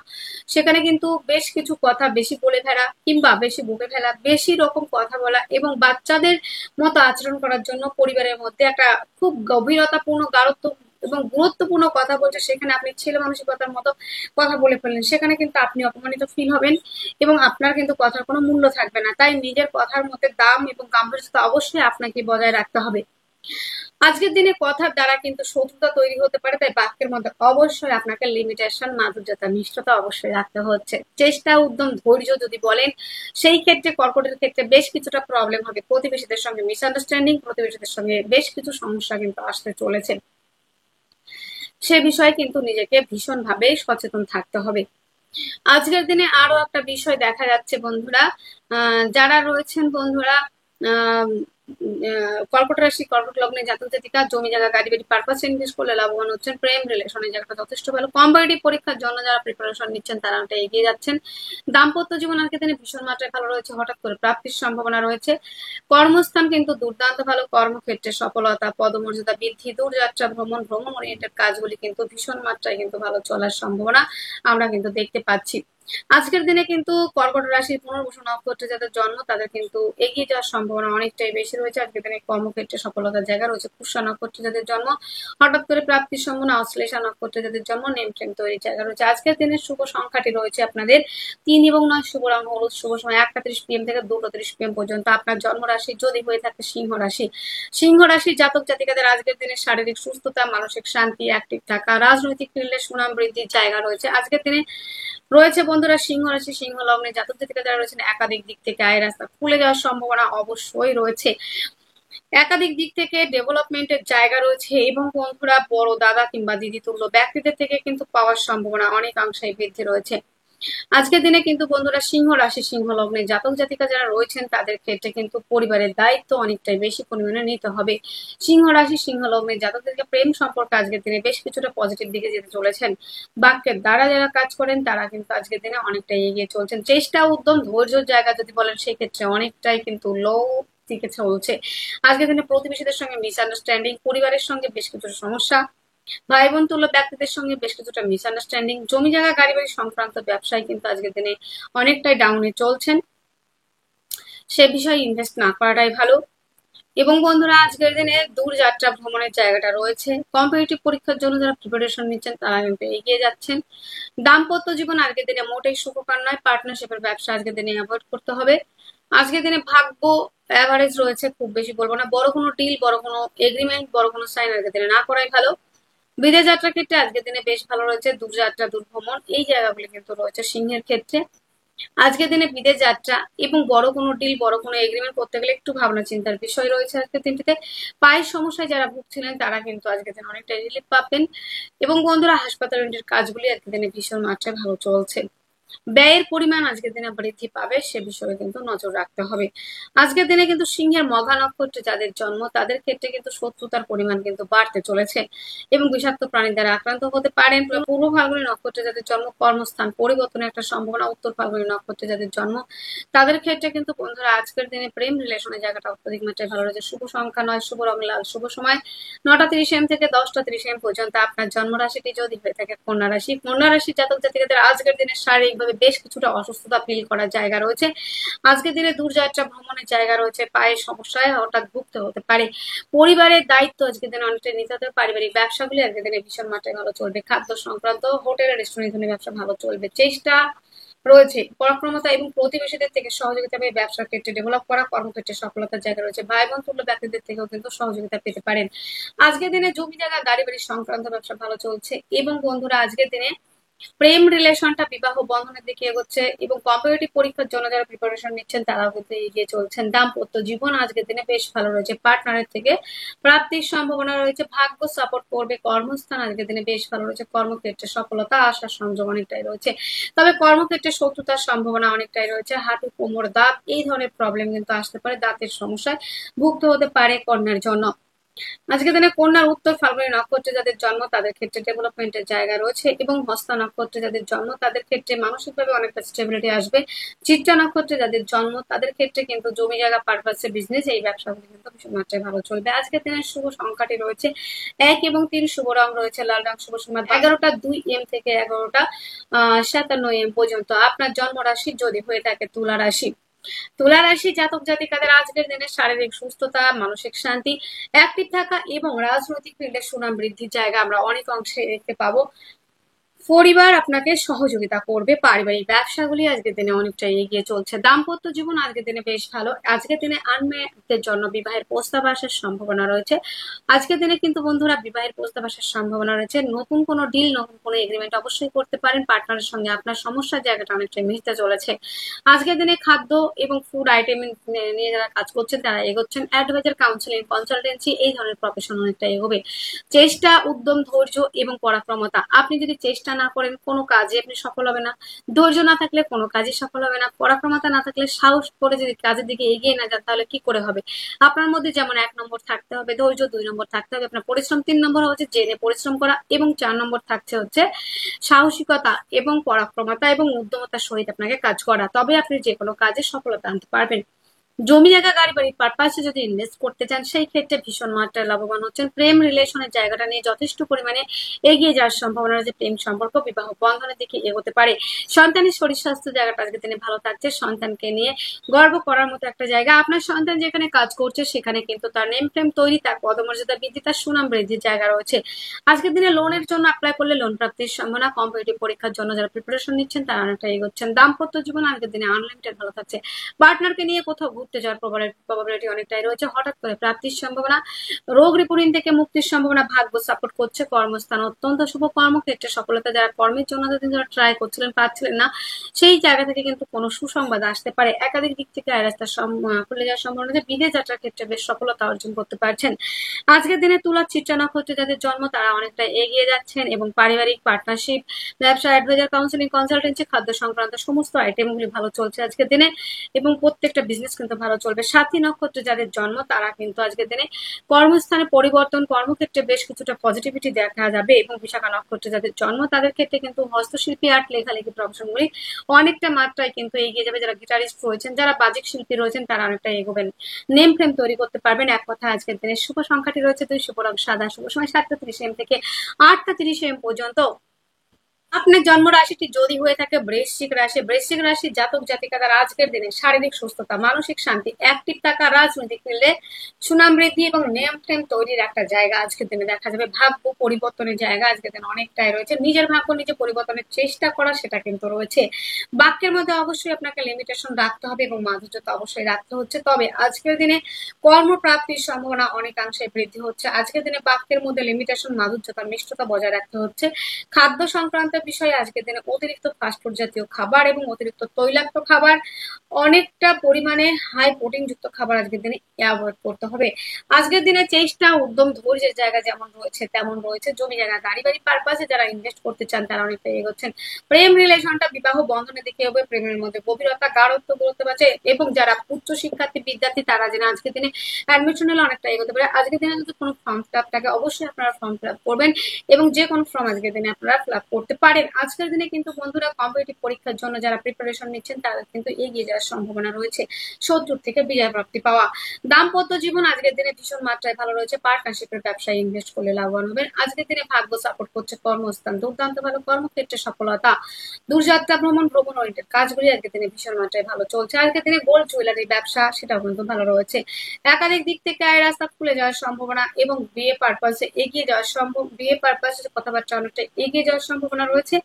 সেখানে কিন্তু বেশ কিছু কথা বেশি বলে ফেলা কিংবা বেশি বকে ফেলা, বেশি রকম কথা বলা এবং বাচ্চাদের মতো আচরণ করার জন্য পরিবারের মধ্যে একটা খুব গভীরতাপূর্ণ গাঢ়ত্ব এবং গুরুত্বপূর্ণ কথা বলছে সেখানে আপনি ছেলে মানসিকতার মতো কথা বলে ফেললেন, সেখানে কিন্তু আপনি অপমানিত ফিল হবেন এবং আপনার কিন্তু কথার কোনো মূল্য থাকবে না। তাই নিজের কথার মধ্যে দাম এবং গাম্ভীর্যতা অবশ্যই আপনাকে বজায় রাখতে হবে। আজকের দিনে কথার দ্বারা কিন্তু শত্রুতা তৈরি হতে পারে, তাই বাক্যের মধ্যে অবশ্যই আপনাকে লিমিটেশন, মাধুর্যতা, নিষ্ঠতা অবশ্যই রাখতে হচ্ছে। চেষ্টা, উদ্যম, ধৈর্য যদি বলেন সেই ক্ষেত্রে কর্কটের ক্ষেত্রে বেশ কিছুটা প্রবলেম হবে। প্রতিবেশীদের সঙ্গে মিসআন্ডারস্ট্যান্ডিং, প্রতিবেশীদের সঙ্গে বেশ কিছু সমস্যা কিন্তু আসতে চলেছে। সে বিষয়ে কিন্তু নিজেকে ভীষণ ভাবে সচেতন থাকতে হবে। আজকের দিনে আরো একটা বিষয় দেখা যাচ্ছে বন্ধুরা, যারা রয়েছেন বন্ধুরা আহ কর্কট রাশি, কর্কট লগ্নে জাতক জাতিকা জমি জায়গা গাড়ি বাড়ি পারপাস ইনভেস্ট করলে লাভবান হচ্ছেন। প্রেম রিলেশনের জায়গাটা যথেষ্ট ভালো। কম্পিটিটিভ পরীক্ষার জন্য যারা প্রিপারেশন নিচ্ছেন তারা অনেকটা এগিয়ে যাচ্ছেন। দাম্পত্য জীবন আজকের দিনে ভীষণ মাত্রায় ভালো রয়েছে, হঠাৎ করে প্রাপ্তির সম্ভাবনা রয়েছে। কর্মস্থান কিন্তু দুর্দান্ত ভালো। কর্মক্ষেত্রে সফলতা, পদমর্যাদা বৃদ্ধি, দূরযাত্রা ভ্রমণ, ভ্রমণ ওরিয়েন্টেড কাজগুলি কিন্তু ভীষণ মাত্রায় কিন্তু ভালো চলার সম্ভাবনা আমরা কিন্তু দেখতে পাচ্ছি। আজকের দিনে কিন্তু কর্কট রাশির পুনর্বসু নক্ষত্রে যাদের জন্ম তাদের কিন্তু এগিয়ে যাওয়ার সম্ভাবনা অনেকটাই বেশি রয়েছে। আজকের দিনে কর্মক্ষেত্রে সফলতার জায়গা রয়েছে। পুষ্যা নক্ষত্রে যাদের জন্ম হঠাৎ করে প্রাপ্তির সম্ভাবনা। অশ্লেষা নক্ষত্রে যাদের জন্ম নেম টেম তৈরির জায়গা রয়েছে। আজকের দিনের শুভ সংখ্যাটি রয়েছে আপনাদের 3 এবং 9, শুভ রং হলুদ, শুভ সময় 1টা 30 PM থেকে 2টা 30 PM পর্যন্ত। আপনার জন্ম রাশি যদি হয়ে থাকে সিংহ রাশি, সিংহ রাশির জাতক জাতিকাদের আজকের দিনে শারীরিক সুস্থতা, মানসিক শান্তি, অ্যাক্টিভ থাকা, রাজনৈতিক ফিল্ডে সুনাম বৃদ্ধির জায়গা রয়েছে। আজকের দিনে রয়েছে বন্ধুরা সিংহ রাশি, সিংহ লগ্নে জাতক জাতিকা যারা রয়েছেন একাধিক দিক থেকে আয়ের রাস্তা খুলে যাওয়ার সম্ভাবনা অবশ্যই রয়েছে। একাধিক দিক থেকে ডেভেলপমেন্টের জায়গা রয়েছে এবং বন্ধুরা বড় দাদা কিংবা দিদি তুল্য ব্যক্তিদের থেকে কিন্তু পাওয়ার সম্ভাবনা অনেকাংশেই বৃদ্ধি রয়েছে। আজকের দিনে কিন্তু বন্ধুরা সিংহ রাশি সিংহ লগ্নে জাতক জাতিকা যারা রয়েছেন তাদের ক্ষেত্রে কিন্তু পরিবারের দায়িত্ব অনেকটাই বেশি পরিমাণে নিতে হবে। সিংহ রাশি সিংহ লগ্নে জাতক জাতিকা প্রেম সম্পর্কে আজকের দিনে বেশ কিছুটা পজিটিভ দিকে যেতে চলেছেন। বাক্যের দ্বারা যারা কাজ করেন তারা কিন্তু আজকের দিনে অনেকটাই এগিয়ে চলছেন। চেষ্টা উদ্যম ধৈর্যের জায়গা যদি বলেন সেই ক্ষেত্রে অনেকটাই কিন্তু লো দিকে চলছে। আজকের দিনে প্রতিবেশীদের সঙ্গে মিসআন্ডারস্ট্যান্ডিং, পরিবারের সঙ্গে বেশ কিছু সমস্যা, ভাই বোন তুল্য ব্যক্তিদের সঙ্গে বেশ কিছুটা মিসআন্ডারস্ট্যান্ডিং, জমি জায়গা গাড়ি বাড়ি সংক্রান্ত ব্যবসায় কিন্তু আজকের দিনে অনেকটাই ডাউনে চলছেন। সে বিষয়ে ইনভেস্ট না করাটাই ভালো। এবং বন্ধুরা আজকের দিনে দূর যাত্রা ভ্রমণের জায়গাটা রয়েছে। কম্পিটিটিভ পরীক্ষার জন্য যারা প্রিপারেশন নিচ্ছেন তারা কিন্তু এগিয়ে যাচ্ছেন। দাম্পত্য জীবন আজকের দিনে মোটেই সুখকর নয়। পার্টনারশিপের ব্যবসা আজকের দিনে অ্যাভয়েড করতে হবে। আজকের দিনে ভাগ্য অ্যাভারেজ রয়েছে, খুব বেশি বলবো না। বড় কোনো ডিল, বড় কোনো এগ্রিমেন্ট, বড় কোনো সাইন আজকের দিনে না করাই ভালো। বিদেশ যাত্রার ক্ষেত্রে আজকের দিনে বেশ ভালো রয়েছে। দূরযাত্রা, দূরভ্রমণ এই জায়গাগুলি কিন্তু রয়েছে সিংহের ক্ষেত্রে। আজকের দিনে বিদেশ যাত্রা এবং বড় কোনো ডিল, বড় কোনো এগ্রিমেন্ট করতে গেলে একটু ভাবনা চিন্তার বিষয় রয়েছে আজকের দিনটিতে। পায়ের সমস্যায় যারা ভুগছিলেন তারা কিন্তু আজকের দিনে অনেকটা রিলিফ পাবেন। এবং বন্ধুরা হাসপাতালের কাজগুলি আজকের দিনে ভীষণ মাত্রায় ভালো চলছে। ব্যয়ের পরিমাণ আজকের দিনে বৃদ্ধি পাবে, সে বিষয়ে কিন্তু নজর রাখতে হবে। আজকের দিনে কিন্তু সিংহের মঘা নক্ষত্রে যাদের জন্ম তাদের ক্ষেত্রে কিন্তু শত্রুতার পরিমাণ কিন্তু বাড়তে চলেছে এবং বিষাক্ত প্রাণী দ্বারা আক্রান্ত হতে পারেন। পূর্ব ফাল্গুনী নক্ষত্রে যাদের জন্ম কর্মস্থান পরিবর্তনের একটা সম্ভাবনা, উত্তর ফাল্গুনী নক্ষত্রে যাদের জন্ম তাদের ক্ষেত্রে কিন্তু বন্ধুরা আজকের দিনে প্রেম রিলেশনের জায়গাটা অত্যধিক মাত্রায় ভালো রয়েছে। শুভ সংখ্যা 9, শুভ রং লাল, শুভ সময় 9টা 30 AM থেকে 10টা 30 AM পর্যন্ত। আপনার জন্ম রাশিটি যদি হয়ে থাকে কন্যা রাশি, কন্যা রাশি জাতক জাতিকাদের আজকের দিনে শারীরিকভাবে বেশ কিছুটা অসুস্থতা ফিল করার জায়গা রয়েছে। আজকের দিনে দূরযাত্রা ভ্রমণের জায়গা রয়েছে। পায়ের সমস্যায় হঠাৎ ভুগতে হতে পারে। পরিবারের দায়িত্ব আজকের দিনে অনেকটা নিতে হবে। পারিবারিক ব্যবসাগুলি আজকের দিনে ভীষণ মাত্রায় ভালো চলবে। খাদ্য সংক্রান্ত হোটেল রেস্টুরেন্ট ধরনের ব্যবসা ভালো চলবে। চেষ্টা রয়েছে পরাক্রমতা এবং প্রতিবেশীদের থেকে সহযোগিতা পেয়ে ব্যবসার ক্ষেত্রে ডেভেলপ করা, কর্মক্ষেত্রে সফলতার জায়গা রয়েছে। ভাই বোন তুল্য ব্যক্তিদের থেকেও কিন্তু সহযোগিতা পেতে পারেন। আজকের দিনে জমি জায়গা গাড়ি বাড়ি সংক্রান্ত ব্যবসা ভালো চলছে। এবং বন্ধুরা আজকের দিনে প্রেম রিলেশনটা বিবাহ বন্ধনের দিকে এগোচ্ছে এবং কম্পিটিটিভ পরীক্ষার জন্য যারা প্রিপারেশন নিচ্ছেন তারাও কিন্তু এগিয়ে চলছেন। দাম্পত্য জীবন আজকের দিনে বেশ ভালো রয়েছে। পার্টনারের থেকে প্রাপ্তির সম্ভাবনা রয়েছে। ভাগ্য সাপোর্ট করবে। কর্মস্থান আজকের দিনে বেশ ভালো রয়েছে। কর্মক্ষেত্রে সফলতা আসার সংযোগ অনেকটাই রয়েছে। তবে কর্মক্ষেত্রে শত্রুতার সম্ভাবনা অনেকটাই রয়েছে। হাঁটু, কোমর, দাঁত এই ধরনের প্রবলেম কিন্তু আসতে পারে। দাঁতের সমস্যায় ভুগতে হতে পারে কন্যার জন্য। আজকে দিনে কন্যার উত্তর ফাল্গুনী নক্ষত্রে যাদের জন্ম তাদের ক্ষেত্রে ডেভেলপমেন্টের জায়গা রয়েছে এবং হস্তা নক্ষত্রে যাদের জন্ম তাদের ক্ষেত্রে মানসিকভাবে অনেকটা স্টেবিলিটি আসবে। চিত্রা নক্ষত্রে যাদের জন্ম তাদের ক্ষেত্রে কিন্তু জমি জায়গা পারপাসে বিজনেস এই ব্যবসাগুলি কিন্তু ভীষণ মাত্রায় ভালো চলবে। আজকের দিনের শুভ সংখ্যাটি রয়েছে 1 এবং 3, শুভ রং রয়েছে লাল রং, শুভ সময় 11টা 2 AM থেকে 11টা 57 AM পর্যন্ত। আপনার জন্ম রাশি যদি হয়ে থাকে তুলা রাশি, তুলা রাশি জাতক জাতিকাদের আজকের দিনে শারীরিক সুস্থতা, মানসিক শান্তি, অ্যাক্টিভ থাকা এবং রাজনৈতিক ফিল্ডে সুনাম বৃদ্ধির জায়গা আমরা অনেক অংশে দেখতে পাবো। পরিবার আপনাকে সহযোগিতা করবে। পারিবারিক ব্যবসাগুলি আজকের দিনে অনেকটা এগিয়ে চলছে। দাম্পত্য জীবন আজকের দিনে বেশ ভালো। আজকের দিনে আনমেয়েদের জন্য বিবাহের প্রস্তাব আসার সম্ভাবনা রয়েছে। আজকের দিনে কিন্তু বন্ধুরা বিবাহের প্রস্তাব আসার সম্ভাবনা রয়েছে। নতুন কোনো ডিল, নতুন কোনো এগ্রিমেন্ট অবশ্যই করতে পারেন। পার্টনারের সঙ্গে আপনার সমস্যার জায়গাটা অনেকটা মিশতে চলেছে। আজকের দিনে খাদ্য এবং ফুড আইটেম নিয়ে যারা কাজ করছেন তারা এগোচ্ছেন। অ্যাডভাইজার, কাউন্সিলিং, কনসালটেন্সি এই ধরনের প্রফেশন অনেকটা এগোবে। চেষ্টা, উদ্যম, ধৈর্য এবং পরাক্রমতা। আপনি যদি চেষ্টা না করেন কোনো কাজে আপনি সফল হবে না। ধৈর্য না থাকলে কোনো কাজে সফল হবে না। পরাক্রমতা না থাকলে সাহস করে যদি কাজের দিকে এগিয়ে না যান তাহলে কি করে হবে? আপনার মধ্যে যেমন 1 নম্বর থাকতে হবে ধৈর্য, 2 নম্বর থাকতে হবে আপনার পরিশ্রম, 3 নম্বর হচ্ছে জেনে পরিশ্রম করা এবং 4 নম্বর থাকছে হচ্ছে সাহসিকতা এবং পরাক্রমতা এবং উদ্যমতার সহিত আপনাকে কাজ করা। তবে আপনি যে কোনো কাজে সফলতা আনতে পারবেন। জমি জায়গা গাড়ি বাড়ির পারপাসে যদি ইনভেস্ট করতে চান সেই ক্ষেত্রে ভীষণ মাত্রায় লাভবান হচ্ছেন। প্রেম রিলেশনের জায়গাটা নিয়ে যথেষ্ট পরিমাণে এগিয়ে যাওয়ার সম্ভাবনা রয়েছে। প্রেম সম্পর্ক বিবাহ বন্ধনের দিকে এগোতে পারে। সন্তানের শরীর স্বাস্থ্য জায়গাটা আজকে দিনে ভালো থাকছে। সন্তানকে নিয়ে গর্ব করার মতো একটা জায়গা। আপনার সন্তান যেখানে কাজ করছে সেখানে কিন্তু তার নেম ফ্রেম তৈরি, তার পদমর্যাদা বৃদ্ধি, তার সুনাম বৃদ্ধির জায়গা রয়েছে। আজকের দিনে লোনের জন্য অ্যাপ্লাই করলে লোন প্রাপ্তির সম্ভাবনা। কম্পিটিটিভ পরীক্ষার জন্য যারা প্রিপারেশন নিচ্ছেন তারা অনেকটা এগোচ্ছেন। দাম্পত্য জীবন আজকের দিনে আনলিমিটেড ভালো থাকছে। পার্টনারকে নিয়ে কোথাও ঘুরতে যাওয়ার প্রবাবিলিটি অনেকটাই রয়েছে। হঠাৎ করে প্রাপ্তির সম্ভাবনা, রোগ রিপুরিন থেকে মুক্তির সম্ভাবনা ভাগ্য সাপোর্ট করছে। কর্মস্থান অত্যন্ত শুভ, কর্মক্ষেত্রে সফলতা, যারা কর্মের জন্য যতদিন যারা ট্রাই করছিলেন পাচ্ছিলেন না, সেই জায়গা থেকে কিন্তু কোনো সুসংবাদ আসতে পারে। একাধিক দিক থেকে রাস্তা খুলে যাওয়ার সম্ভাবনা আছে। বিদেশ যাত্রার ক্ষেত্রে বেশ সফলতা অর্জন করতে পারছেন। আজকের দিনে তুলা চিত্রা নক্ষত্রে যাদের জন্ম তারা অনেকটা এগিয়ে যাচ্ছেন এবং পারিবারিক পার্টনারশিপ, ব্যবসা, অ্যাডভাইজার, কাউন্সিলিং, কনসালটেন্সি, খাদ্য সংক্রান্ত সমস্ত আইটেমগুলি ভালো চলছে আজকের দিনে এবং প্রত্যেকটা বিজনেস কিন্তু ভালো চলবে। সাথী নক্ষত্রে যাদের জন্ম তারা কিন্তু আজকের দিনে কর্মস্থানে পরিবর্তন, কর্মক্ষেত্রে বেশ কিছুটা পজিটিভিটি দেখা যাবে এবং বিশাখা নক্ষত্রে যাদের জন্ম তাদের ক্ষেত্রে কিন্তু হস্তশিল্পী, আর্ট, লেখালেখি প্রফেশনগুলি অনেকটা মাত্রায় কিন্তু এগিয়ে যাবে। যারা গিটারিস্ট রয়েছেন, যারা বাজিক শিল্পী রয়েছেন তারা অনেকটা এগোবেন, নেম ফ্রেম তৈরি করতে পারবেন। এক কথা আজকের দিনে শুভ সংখ্যাটি রয়েছে 2, শুভ রং সাদা, শুভ সময় 7:30 AM থেকে 8:30 AM পর্যন্ত। আপনার জন্ম রাশিটি যদি হয়ে থাকে বৃশ্চিক রাশি, বৃশ্চিক রাশি জাতক জাতিকাদের আজকের দিনে শারীরিক সুস্থতা, মানসিক শান্তি, অ্যাক্টিভ থাকা, রাজনৈতিক ফিল্ডে সুনাম বৃদ্ধি এবং নেম ফ্রেম তৈরির একটা জায়গা আজকের দিনে দেখা যাবে। ভাগ্য পরিবর্তনের জায়গা আজকের দিনে অনেকটাই রয়েছে। নিজের ভাগ্য নিজে পরিবর্তনের চেষ্টা করা সেটা কিন্তু রয়েছে। বাক্যের মধ্যে অবশ্যই আপনাকে লিমিটেশন রাখতে হবে এবং মাধুর্যতা অবশ্যই রাখতে হচ্ছে। তবে আজকের দিনে কর্মপ্রাপ্তির সম্ভাবনা অনেকাংশে বৃদ্ধি হচ্ছে। আজকের দিনে বাক্যের মধ্যে লিমিটেশন, মাধুর্যতা, মিষ্টতা বজায় রাখতে হচ্ছে। খাদ্য সংক্রান্ত বিষয়ে আজকের দিনে অতিরিক্ত ফাস্টফুড জাতীয় খাবার এবং অতিরিক্ত তৈলাক্ত খাবার, অনেকটা পরিমাণে হাই প্রোটিন যুক্ত খাবার আজকের দিনে অ্যাভয়েড করতে হবে। আজকের দিনে চেষ্টা, উদ্যম, ধৈর্যের জায়গা যেমন রয়েছে তেমন রয়েছে। জমি জায়গা, গাড়ি বাড়ি পারপাসে যারা ইনভেস্ট করতে চান তারা অনেকটা এগোচ্ছেন। প্রেম রিলেশনটা বিবাহ বন্ধনের দিকে হবে। প্রেমের মধ্যে গভীরতা, গাঢ়ত্ব গুরুত্ব পাচ্ছে এবং যারা উচ্চ শিক্ষার্থী বিদ্যার্থী তারা যেন আজকের দিনে অ্যাডমিশন হলে অনেকটা এগোতে পারে। আজকের দিনে যদি কোনো ফর্ম ফিল আপ থাকে অবশ্যই আপনারা ফর্ম ফিল আপ করবেন এবং যে কোনো ফর্ম আজকের দিনে আপনারা ফিল আপ করতে পারেন। আজকের দিনে কিন্তু বন্ধুরা কম্পিটিটিভ পরীক্ষার জন্য যারা প্রিপারেশন নিচ্ছেন তাদের কিন্তু এগিয়ে যাওয়ার সম্ভাবনা রয়েছে, শত্রুর থেকে বিজয় প্রাপ্তি পাওয়া। দাম্পত্য জীবন আজকের দিনে ভীষণ মাত্রায় ভালো রয়েছে। পার্টনারশিপের ব্যবসায় ইনভেস্ট করলে লাভবান হবেন। আজকের দিনে ভাগ্য সাপোর্ট করছে। কর্মস্থান দুর্দান্ত ভালো, কর্মক্ষেত্রে সফলতা, দূরযাত্রা, ভ্রমণ ওরিয়েন্টেড কাজগুলি আজকের দিনে ভীষণ মাত্রায় ভালো চলছে। আজকের দিনে গোল্ড জুয়েলারি ব্যবসা সেটাও কিন্তু ভালো রয়েছে। একাধিক দিক থেকে আয় রাস্তা খুলে যাওয়ার সম্ভাবনা এবং বিয়ে পারপাসে এগিয়ে যাওয়ার বিয়ে পারপাসে কথাবার্তা অনেকটা এগিয়ে যাওয়ার সম্ভাবনা রয়েছে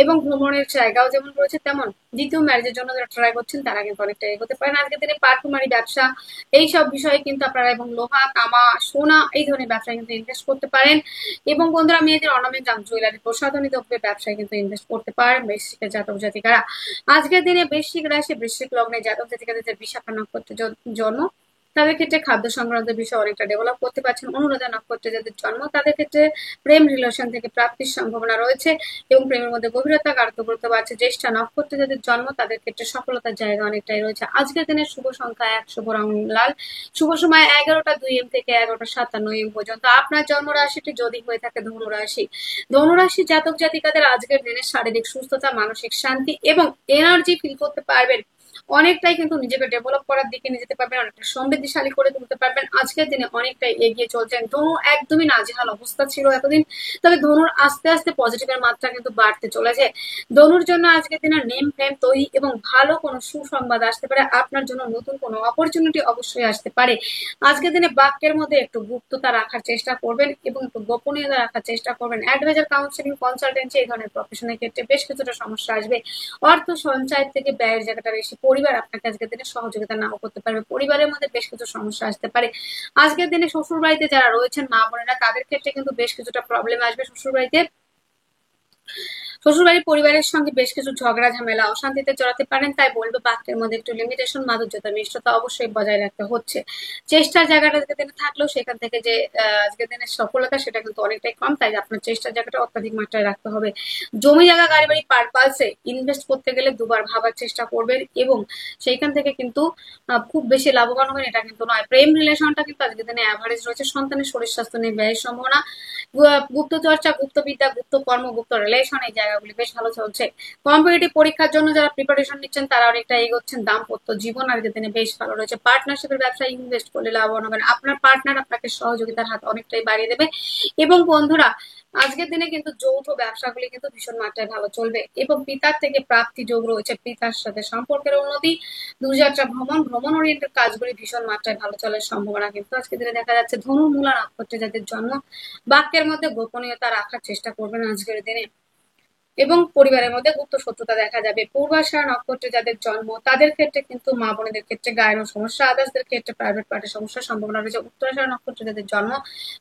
এবং ভ্রমণের জায়গাও যেমন রয়েছে তেমন দ্বিতীয় ম্যারেজের জন্য যারা ট্রাই করছেন তারা কিন্তু অনেকটা এগোতে পারেন। আজকের দিনে পারফিউমারি ব্যবসা এইসব বিষয়ে কিন্তু আপনারা এবং লোহা, তামা, সোনা এই ধরনের ব্যবসায় কিন্তু ইনভেস্ট করতে পারেন এবং বন্ধুরা মেয়েদের অর্নামেন্ট, জুয়েলারি, প্রসাধনী দ্রব্যের ব্যবসায় কিন্তু ইনভেস্ট করতে পারেন বৃশ্চিকের জাতক জাতিকারা। আজকের দিনে বৃশ্চিক রাশি, বৃশ্চিক লগ্নে জাতক জাতিকাদের যে বিশাখা নক্ষত্রে জন্ম তাদের ক্ষেত্রে খাদ্য সংক্রান্ত বিষয় অনেকটা ডেভেলপ করতে পারছেন। অনুরাধা নক্ষত্রে যাদের জন্ম তাদের ক্ষেত্রে প্রেম রিলেশন থেকে প্রাপ্তির সম্ভাবনা রয়েছে এবং প্রেমের মধ্যে গভীরতা, গাঢ়ত্ব করতে পারছে। জ্যেষ্ঠা নক্ষত্রে যাদের জন্ম তাদের ক্ষেত্রে সফলতার জায়গা অনেকটাই রয়েছে। আজকের দিনের শুভ সংখ্যা 1, শুভ রং লাল, শুভ সময় 11টা 2 AM থেকে 11টা 57 AM পর্যন্ত। আপনার জন্ম রাশিটি যদি হয়ে থাকে ধনুরাশি, ধনুরাশি জাতক জাতিকাদের আজকের দিনে শারীরিক সুস্থতা, মানসিক শান্তি এবং এনার্জি ফিল করতে পারবেন। অনেকটাই কিন্তু নিজেকে ডেভেলপ করার দিকে নিয়ে যেতে পারবেন, অনেকটা সমৃদ্ধিশালী করে তুলতে পারবেন। আজকের দিনে অনেকটাই এগিয়ে চলছেন। ধনু একদমই নাজেহাল অবস্থা ছিল এতদিন, তবে ধনুর আস্তে আস্তে পজিটিভের মাত্রা কিন্তু বাড়তে চলেছে। ধনুর জন্য আজকের দিনে নেম ফ্রেম তৈরি এবং ভালো কোনো সুসংবাদ আসতে পারে। আপনার জন্য নতুন কোনো অপরচুনিটি অবশ্যই আসতে পারে। আজকের দিনে বাক্যের মধ্যে একটু গুপ্ততা রাখার চেষ্টা করবেন এবং একটু গোপনীয়তা রাখার চেষ্টা করবেন। অ্যাডভাইজার, কাউন্সিলিং, কনসালটেন্সি এই ধরনের প্রফেশনের ক্ষেত্রে বেশ কিছুটা সমস্যা আসবে। অর্থ সঞ্চয় থেকে ব্যয়ের জায়গাটা বেশি। পরিবার আপনাকে আজকের দিনে সহযোগিতা নাও করতে পারবে। পরিবারের মধ্যে বেশ কিছু সমস্যা আসতে পারে। আজকের দিনে শ্বশুর বাড়িতে যারা রয়েছেন মা বোনেরা তাদের ক্ষেত্রে কিন্তু বেশ কিছুটা প্রবলেম আসবে। শ্বশুরবাড়ির পরিবারের সঙ্গে বেশ কিছু ঝগড়া ঝামেলা, অশান্তিতে জড়াতে পারেন। তাই বলবো বাক্যের মধ্যে একটু লিমিটেশন, মাধুর্যতা, মিষ্টতা অবশ্যই বজায় রাখতে হচ্ছে। চেষ্টার জায়গাটা আজকের দিনে থাকলেও সেখান থেকে যে আজকের দিনের সফলতা সেটা কিন্তু অনেকটাই কম, তাই আপনার চেষ্টার জায়গাটা অত্যাধিক মাত্রায় রাখতে হবে। জমি জায়গা, গাড়ি বাড়ি পারপাসে ইনভেস্ট করতে গেলে দুবার ভাবার চেষ্টা করবেন এবং সেইখান থেকে কিন্তু খুব বেশি লাভবান হবেন এটা কিন্তু নয়। প্রেম রিলেশনটা কিন্তু আজকের দিনে অ্যাভারেজ রয়েছে। সন্তানের শরীর স্বাস্থ্য নিয়ে ব্যয়ের সম্ভাবনা, গুপ্ত চর্চা, গুপ্ত বিদ্যা, গুপ্ত কর্ম, গুপ্ত রিলেশন এই জায়গাগুলি বেশ ভালো চলছে। কম্পিটিটিভ পরীক্ষার জন্য যারা প্রিপারেশন নিচ্ছেন তারা অনেকটা এগোচ্ছেন। দাম্পত্য জীবন আজকের দিনে বেশ ভালো রয়েছে। পার্টনারশিপের ব্যবসায় ইনভেস্ট করলে লাভবান হবেন। আপনার পার্টনার আপনাকে সহযোগিতার হাত অনেকটাই বাড়িয়ে দেবে এবং বন্ধুরা আজকের দিনে কিন্তু যৌথ ব্যবসাগুলি কিন্তু ভীষণ মাত্রায় ভালো চলবে এবং পিতার থেকে প্রাপ্তি যোগ রয়েছে। পিতার সাথে সম্পর্কের উন্নতি, দূরযাত্রা, ভ্রমণ ওরিয়েন্টেড কাজগুলি ভীষণ মাত্রায় ভালো চলার সম্ভাবনা কিন্তু আজকের দিনে দেখা যাচ্ছে। ধনু মূলা নক্ষত্রে যাদের জন্ম বাক্যের মধ্যে গোপনীয়তা রাখার চেষ্টা করবেন আজকের দিনে। এবং পরিবারের মধ্যে গুপ্ত শত্রুতা দেখা যাবে। পূর্বাষাঢ়া নক্ষত্রে যাদের জন্ম তাদের ক্ষেত্রে কিন্তু মা বোনেদের ক্ষেত্রে গায়ের সমস্যা, আদার্সদের ক্ষেত্রে প্রাইভেট পার্টির সমস্যার সম্ভাবনা রয়েছে। উত্তরাষাঢ়া নক্ষত্রে যাদের জন্ম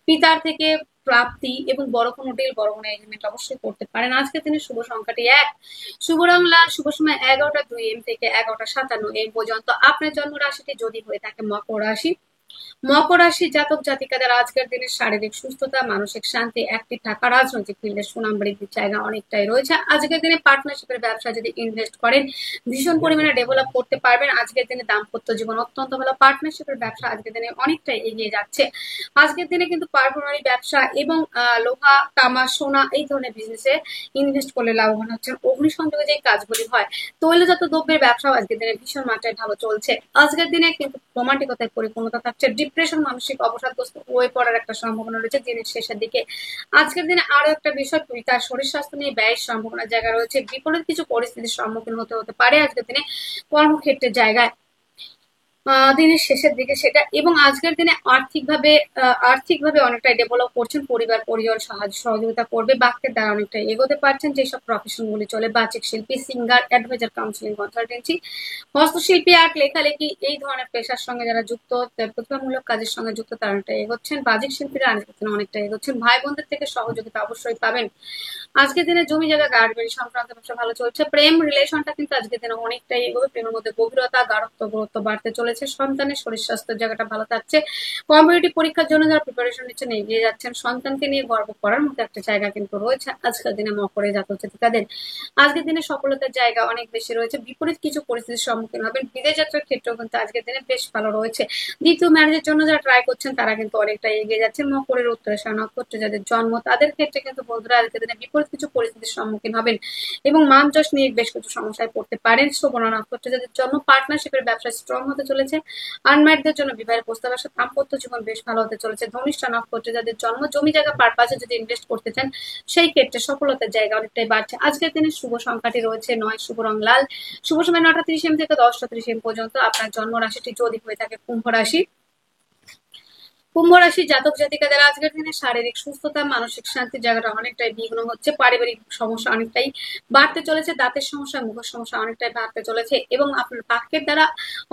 পিতার থেকে প্রাপ্তি এবং বড় কোনো ডিল বড় কোনো এগ্রিমেন্ট অবশ্যই করতে পারেন। আজকে তিনি শুভ সংখ্যাটি 1, শুভ রং লাল, শুভ সময় 11টা 2 AM থেকে 11টা 57 AM পর্যন্ত। আপনার জন্ম রাশিটি যদি হয়ে থাকে মকর রাশি, মকর রাশি জাতক জাতিকাদের আজকের দিনে শারীরিক সুস্থতা, মানসিক শান্তি, অ্যাক্টিভ থাকা, রাজনৈতিক ফিল্ডে সুনাম বৃদ্ধির জায়গা অনেকটাই রয়েছে। আজকের দিনে পার্টনারশিপের ব্যবসা যদি ইনভেস্ট করেন ভীষণ পরিমাণে ডেভেলপ করতে পারবেন। আজকের দিনে দাম্পত্য জীবন অত্যন্ত ভালো, পার্টনারশিপের ব্যবসা আজকের দিনে অনেকটাই এগিয়ে যাচ্ছে। আজকের দিনে কিন্তু পারফরমারি ব্যবসা এবং লোহা তামা সোনা এই ধরনের বিজনেসে ইনভেস্ট করলে লাভবান হচ্ছেন। অগ্নিসংযোগে যে কাজগুলি হয়, তৈলজাত দ্রব্যের ব্যবসাও আজকের দিনে ভীষণ মাত্রায় ভালো চলছে। আজকের দিনে কিন্তু রোমান্টিকতায় পরিপূর্ণতা থাকছে। ডিপ্রেশন, মানসিক অবসাদগ্রস্ত হয়ে পড়ার একটা সম্ভাবনা রয়েছে দিনের শেষের দিকে। আজকের দিনে আরো একটা বিষয়, তার শরীর স্বাস্থ্য নিয়ে ব্যয়ের সম্ভাবনার জায়গা রয়েছে। বিপরীত কিছু পরিস্থিতির সম্মুখীন হতে পারে আজকের দিনে কর্মক্ষেত্রের জায়গায় দিনের শেষের দিকে সেটা। এবং আজকের দিনে আর্থিকভাবে অনেকটাই ডেভেলপ করছেন। পরিবার পরিজন সহযোগিতা করবে, বাক্যের দ্বারা অনেকটাই এগোতে পারছেন। যেসব প্রফেশন গুলি চলে, বাচিক শিল্পী, সিঙ্গার, অ্যাডভাইজার, কাউন্সিলিং, কনসালটেন্সি, হস্তশিল্পী, আর্ট, লেখালেখি এই ধরনের পেশার সঙ্গে যারা যুক্ত, প্রতিভামূলক কাজের সঙ্গে যুক্ত, তারা অনেকটা এগোচ্ছেন। বাজিক শিল্পীরা আজকের দিনে অনেকটা এগোচ্ছেন। ভাই বোনদের থেকে সহযোগিতা অবশ্যই পাবেন। আজকের দিনে জমি জায়গা গাড়ি বাড়ি সংক্রান্ত ব্যবসা ভালো চলছে। প্রেম রিলেশনটা কিন্তু আজকের দিনে অনেকটাই এগোবে। প্রেমের মধ্যে গভীরতা, গাঢ়ত্ব, গুরুত্ব বাড়তে চলেছে। সন্তানের শরীর স্বাস্থ্যের জায়গাটা ভালো থাকছে। কম্পিটিটিভ পরীক্ষার জন্য যারা প্রিপারেশন নিচ্ছেন এগিয়ে যাচ্ছেন। সন্তানকে নিয়ে গর্ব করার মতো একটা জায়গা কিন্তু রয়েছে আজকের দিনে মকরে জাতক জাতিকাদের। আজকের দিনে সফলতার জায়গা অনেক বেশি রয়েছে। বিপরীত কিছু পরিস্থিতির সম্মুখীন হবেন। বিদেশ যাত্রার ক্ষেত্রেও কিন্তু আজকের দিনে বেশ ভালো রয়েছে। দ্বিতীয় ম্যারেজের জন্য যারা ট্রাই করছেন তারা কিন্তু অনেকটা এগিয়ে যাচ্ছেন। মকরের উত্তরাষাঢ়া নক্ষত্রে যাদের জন্ম তাদের ক্ষেত্রে কিন্তু বন্ধুরা আজকের দিনে বিপরীত কিছু পরিস্থিতির সম্মুখীন হবেন এবং মান যশ নিয়ে বেশ কিছু সমস্যায় পড়তে পারেন। শোভনা নক্ষত্রে যাদের জন্ম পার্টনারশিপের ব্যবসা স্ট্রং হতে চলেছে। আনম্যারিডদের জন্য বিবাহের প্রস্তাব আসে। দাম্পত্য জীবন বেশ ভালো হতে চলেছে। ধনিষ্ঠা নক্ষত্রে যাদের জন্ম জমি জায়গা পারপাসে যদি ইনভেস্ট করতে চান সেই ক্ষেত্রে সফলতার জায়গা অনেকটাই বাড়ছে। আজকের দিনে শুভ সংখ্যাটি রয়েছে 9, শুভ রং লাল, শুভ সময় 9টা 30 AM থেকে 10টা 30 AM পর্যন্ত। আপনার জন্ম রাশিটি যদি হয়ে থাকে কুম্ভ রাশি, কুম্ভ রাশির জাতক জাতিকাদের আজকের দিনে শারীরিক সুস্থতা, মানসিক শান্তির জায়গাটা অনেকটাই বিঘ্ন হচ্ছে। পারিবারিক সমস্যা অনেকটাই বাড়তে চলেছে। দাঁতের সমস্যা, মুখের সমস্যা অনেকটাই বাড়তে চলেছে এবং আপনার বাক্যের দ্বারা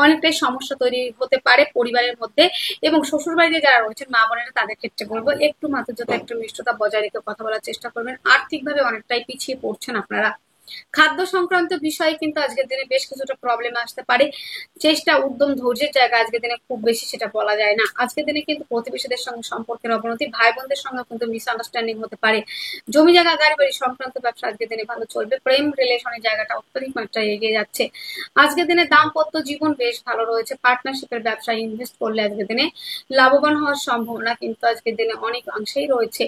অনেকটাই সমস্যা তৈরি হতে পারে পরিবারের মধ্যে। এবং শ্বশুর বাড়িতে যারা রয়েছেন মা বোনেরা তাদের ক্ষেত্রে বলবো একটু মাধুর্যতা, একটু মিষ্টতা বজায় রেখে কথা বলার চেষ্টা করবেন। আর্থিকভাবে অনেকটাই পিছিয়ে পড়ছেন আপনারা। খাদ্য সংক্রান্ত বিষয়ে কিন্তু আজকের দিনে বেশ কিছুটা প্রবলেম আসতে পারে। চেষ্টা, উদ্যম, ধৈর্যের জায়গা আজকের দিনে খুব বেশি সেটা বলা যায় না। আজকের দিনে কিন্তু প্রতিবেশীদের সঙ্গে সম্পর্কের অবনতি, ভাই বোনদের সঙ্গে কিন্তু মিসআন্ডারস্ট্যান্ডিং হতে পারে। জমি জায়গা গাড়ি বাড়ি সংক্রান্ত ব্যবসা আজকের দিনে ভালো চলবে। প্রেম রিলেশনের জায়গাটা অত্যধিক মাত্রায় এগিয়ে যাচ্ছে। আজকের দিনে দাম্পত্য জীবন বেশ ভালো রয়েছে। পার্টনারশিপের ব্যবসায় ইনভেস্ট করলে আজকের দিনে লাভবান হওয়ার সম্ভাবনা কিন্তু আজকের দিনে অনেক অংশেই রয়েছে।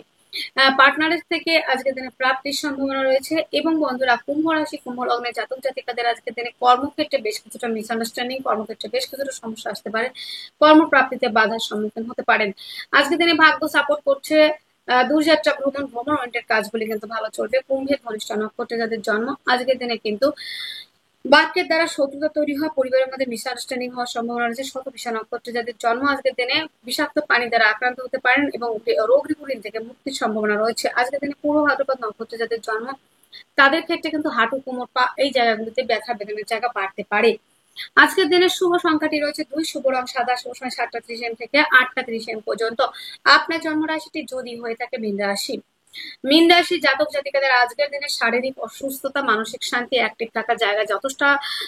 পার্টনারের থেকে আজকের দিনে প্রাপ্তির সম্ভাবনা রয়েছে। এবং বন্ধুরা কুম্ভ রাশি কুম্ভ লগ্নের জাতক জাতিকাদের আজকের দিনে কর্মক্ষেত্রে বেশ কিছুটা মিসআন্ডারস্ট্যান্ডিং, কর্মক্ষেত্রে বেশ কিছুটা সমস্যা আসতে পারে। কর্মপ্রাপ্তিতে বাধার সম্মুখীন হতে পারেন। আজকের দিনে ভাগ্য সাপোর্ট করছে। দূরযাত্রা, ভ্রমণ ওরিয়েন্টেড কাজগুলি কিন্তু ভালো চলবে। কুম্ভের ধনিষ্ঠা নক্ষত্রে যাদের জন্ম আজকের দিনে কিন্তু বাক্যের দ্বারা শত্রুতা তৈরি হয়, পরিবারের মধ্যে মিসআন্ডারস্ট্যান্ডিং হওয়ার সম্ভাবনা রয়েছে। শতভিষা নক্ষত্রে যাদের জন্ম আজকের দিনে বিষাক্ত পানি দ্বারা আক্রান্ত হতে পারেন এবং রোগ রিপুলিন থেকে মুক্তির সম্ভাবনা রয়েছে। আজকের দিনে পূর্ব ভাদ্রপদ নক্ষত্রে যাদের জন্ম তাদের ক্ষেত্রে কিন্তু হাঁটু, কোমর, পা এই জায়গাগুলিতে ব্যথা বেদনের জায়গা বাড়তে পারে। আজকের দিনের শুভ সংখ্যাটি রয়েছে 2, শুভ রং সাদা, শুভ সময় 7টা 30 AM থেকে 8টা 30 AM পর্যন্ত। আপনার জন্ম রাশিটি যদি হয়ে থাকে মীন রাশি, মীন রাশি জাতক জাতিকাদের আজকের দিনে শারীরিক অসুস্থতা, মানসিক শান্তি, অ্যাক্টিভ থাকার জায়গা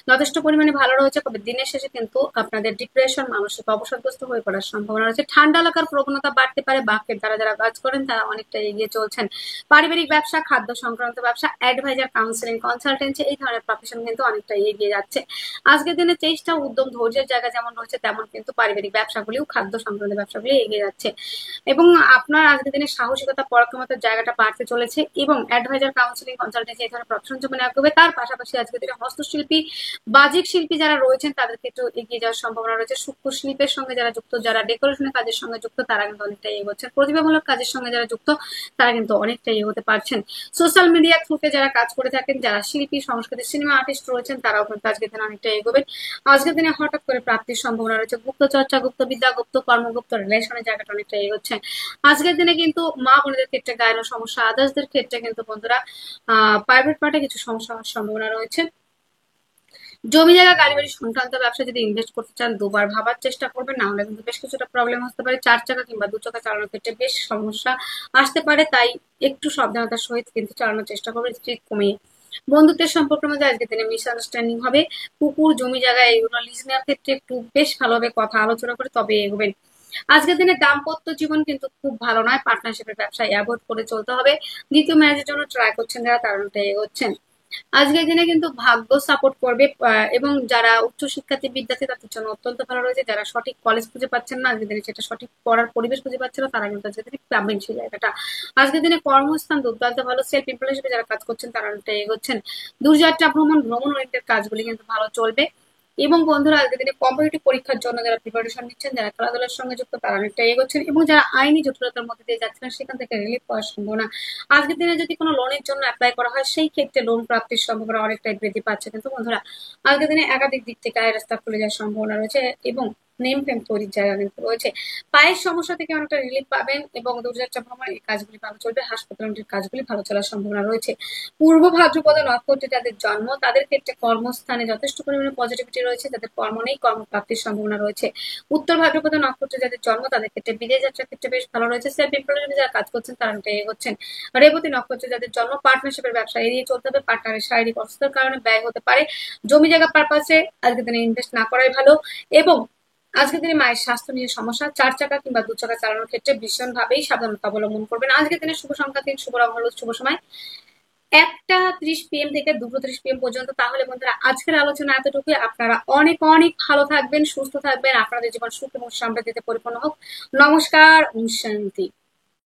যথেষ্ট পরিমাণে ভালো রয়েছে। তবে দিনের শেষে কিন্তু আপনাদের ডিপ্রেশন, মানসিক অবসাদগ্রস্ত হয়ে পড়ার সম্ভাবনা রয়েছে। ঠান্ডা লাগার প্রবণতা বাড়তে পারে। বাক্যের দ্বারা যারা কাজ করেন তারা অনেকটা এগিয়ে চলছেন। পারিবারিক ব্যবসা, খাদ্য সংক্রান্ত ব্যবসা, অ্যাডভাইজার, কাউন্সিলিং, কনসালটেন্সি এই ধরনের প্রফেশন কিন্তু অনেকটা এগিয়ে যাচ্ছে। আজকের দিনে চেষ্টা, উদ্যম, ধৈর্যের জায়গা যেমন রয়েছে তেমন কিন্তু পারিবারিক ব্যবসাগুলিও, খাদ্য সংক্রান্ত ব্যবসাগুলি এগিয়ে যাচ্ছে। এবং আপনার আজকের দিনে সাহসিকতা, পরাক্রমতার জায়গাটা বাড়তে চলেছে এবং অ্যাডভাইজার, কাউন্সিলিং, কনসালটেন্সি এই ধরনের প্রফেশন জীবনে এগোবে। তার পাশাপাশি আজকের দিনে হস্তশিল্পী, বাজিক শিল্পী যারা রয়েছেন তাদের ক্ষেত্রেও এগিয়ে যাওয়ার সম্ভাবনা রয়েছে। সূক্ষ্ম শিল্পের সঙ্গে যারা যুক্ত, যারা ডেকোরেশনের কাজের সঙ্গে যুক্ত তারা কিন্তু অনেকটাই এগোচ্ছেন। প্রতিভামূলক কাজের সঙ্গে যারা যুক্ত তারা কিন্তু অনেকটাই এগোতে পারছেন। সোশ্যাল মিডিয়া থ্রুতে যারা কাজ করে থাকেন, যারা শিল্পী, সংস্কৃতি, সিনেমা আর্টিস্ট রয়েছেন তারাও কিন্তু আজকের দিনে অনেকটা এগোবেন। আজকের দিনে হঠাৎ করে প্রাপ্তির সম্ভাবনা রয়েছে। গুপ্ত চর্চা, গুপ্ত বিদ্যা, গুপ্ত কর্ম, গুপ্ত রিলেশনের জায়গাটা অনেকটা এগোচ্ছে। আজকের দিনে কিন্তু মা বোনদের ক্ষেত্রে গায়ের সমস্যা, আদার্সদের ক্ষেত্রে কিন্তু বন্ধুরা প্রাইভেট পার্টে কিছু সমস্যা হওয়ার সম্ভাবনা রয়েছে। জমি জায়গা গাড়ি বাড়ি সংক্রান্ত ব্যবসা যদি ইনভেস্ট করতে চান দুবার ভাবার চেষ্টা করবেন, না হলে কিন্তু বেশ কিছুটা প্রবলেম আসতে পারে। চার চাকা কিংবা দু চাকা চালানোর ক্ষেত্রে বেশ সমস্যা আসতে পারে, তাই একটু সাবধানতার সহিত কিন্তু চালানোর চেষ্টা করবেন, স্পিড কমিয়ে। বন্ধুত্বের সম্পর্কের মধ্যে আজকে দিনে মিসআন্ডারস্ট্যান্ডিং হবে। পুকুর জমি জায়গা এগুলো লিজ নেওয়ার ক্ষেত্রে একটু বেশ ভালোভাবে কথা আলোচনা করে তবে এগোবেন। আজকের দিনে দাম্পত্য জীবন কিন্তু খুব ভালো নয়, পার্টনারশিপের ব্যবসায় অ্যাভয়েড করে চলতে হবে। দ্বিতীয় ম্যারেজের জন্য ট্রাই করছেন যারা, তারা এগোচ্ছেন। আজকের দিনে কিন্তু ভাগ্য সাপোর্ট করবে, এবং যারা উচ্চ শিক্ষার্থী বিদ্যার্থী তাদের জন্য অত্যন্ত ভালো রয়েছে। যারা সঠিক কলেজ খুঁজে পাচ্ছেন না আজকের দিনে, সেটা সঠিক পড়ার পরিবেশ খুঁজে পাচ্ছে না, তারা কিন্তু আজকের দিনে পাবেন সেই জায়গাটা। আজকের দিনে কর্মস্থান দুর্দান্ত ভালো, সেলফ এমপ্লয় হিসেবে যারা কাজ করছেন তারা অনেকটা এগোচ্ছেন। দূরযাত্রা ভ্রমণ ভ্রমণ ওরিয়েন্টেড কাজগুলি কিন্তু ভালো চলবে। এবং বন্ধুরা আজকের দিনে কম্পিটিটিভ পরীক্ষার জন্য যারা প্রিপারেশন নিচ্ছেন, যারা খেলাধুলার সঙ্গে যুক্ত তারা অনেকটা এগোচ্ছেন, এবং যারা আইনি জটিলতার মধ্যে দিয়ে যাচ্ছেন সেখান থেকে রিলিফ পাওয়ার সম্ভাবনা। আজকের দিনে যদি কোনো লোনের জন্য অ্যাপ্লাই করা হয় সেই ক্ষেত্রে লোন প্রাপ্তির সম্ভাবনা অনেকটাই বৃদ্ধি পাচ্ছে। কিন্তু বন্ধুরা আজকের দিনে একাধিক দিক থেকে আয় রাস্তা খুলে যাওয়ার সম্ভাবনা রয়েছে, এবং নেম ফেম তৈরির জায়গা কিন্তু রয়েছে। পায়ের সমস্যা থেকে অনেকটা রিলিফ পাবেন, এবং দূরযাত্রা ভ্রমণ এই কাজগুলি ভালো চলবে। হাসপাতালের কাজগুলি ভালো চলার সম্ভাবনা রয়েছে। পূর্ব ভাদ্রপদ নক্ষত্রে যাদের জন্ম তাদের ক্ষেত্রে কর্মস্থানে যথেষ্ট পরিমাণে পজিটিভিটি রয়েছে, যাদের কর্ম নেই কর্মপ্রাপ্তির সম্ভাবনা রয়েছে। উত্তর ভাদ্রপদ নক্ষত্রে যাদের জন্ম তাদের ক্ষেত্রে বিদেশ যাত্রার ক্ষেত্রে বেশ ভালো রয়েছে। সেলফ এমপ্লয়েড যারা কাজ করছেন তারা অনেকটা এগোচ্ছেন। রেবতী নক্ষত্রে যাদের জন্ম পার্টনারশিপের ব্যবসা এড়িয়ে চলতে হবে, পার্টনারের শারীরিক অসুস্থতার কারণে ব্যয় হতে পারে। জমি জায়গা পারপাসে আজকের দিনে ইনভেস্ট না করাই ভালো। এবং আজকের দিনে মায়ের স্বাস্থ্য নিয়ে সমস্যা, চার চাকা কিংবা দু চাকা চালানোর ক্ষেত্রে ভীষণ ভাবেই সাবধানতা অবলম্বন করবেন। আজকের দিনে শুভ সংখ্যা 3, শুভ রং হলো শুভ সময় 1:30 PM থেকে 2:30 PM পর্যন্ত। তাহলে বন্ধুরা আজকের আলোচনা এতটুকুই। আপনারা অনেক অনেক ভালো থাকবেন, সুস্থ থাকবেন, আপনাদের জীবন সুখ এবং সমৃদ্ধিতে পরিপূর্ণ হোক। নমস্কার, ওম শান্তি।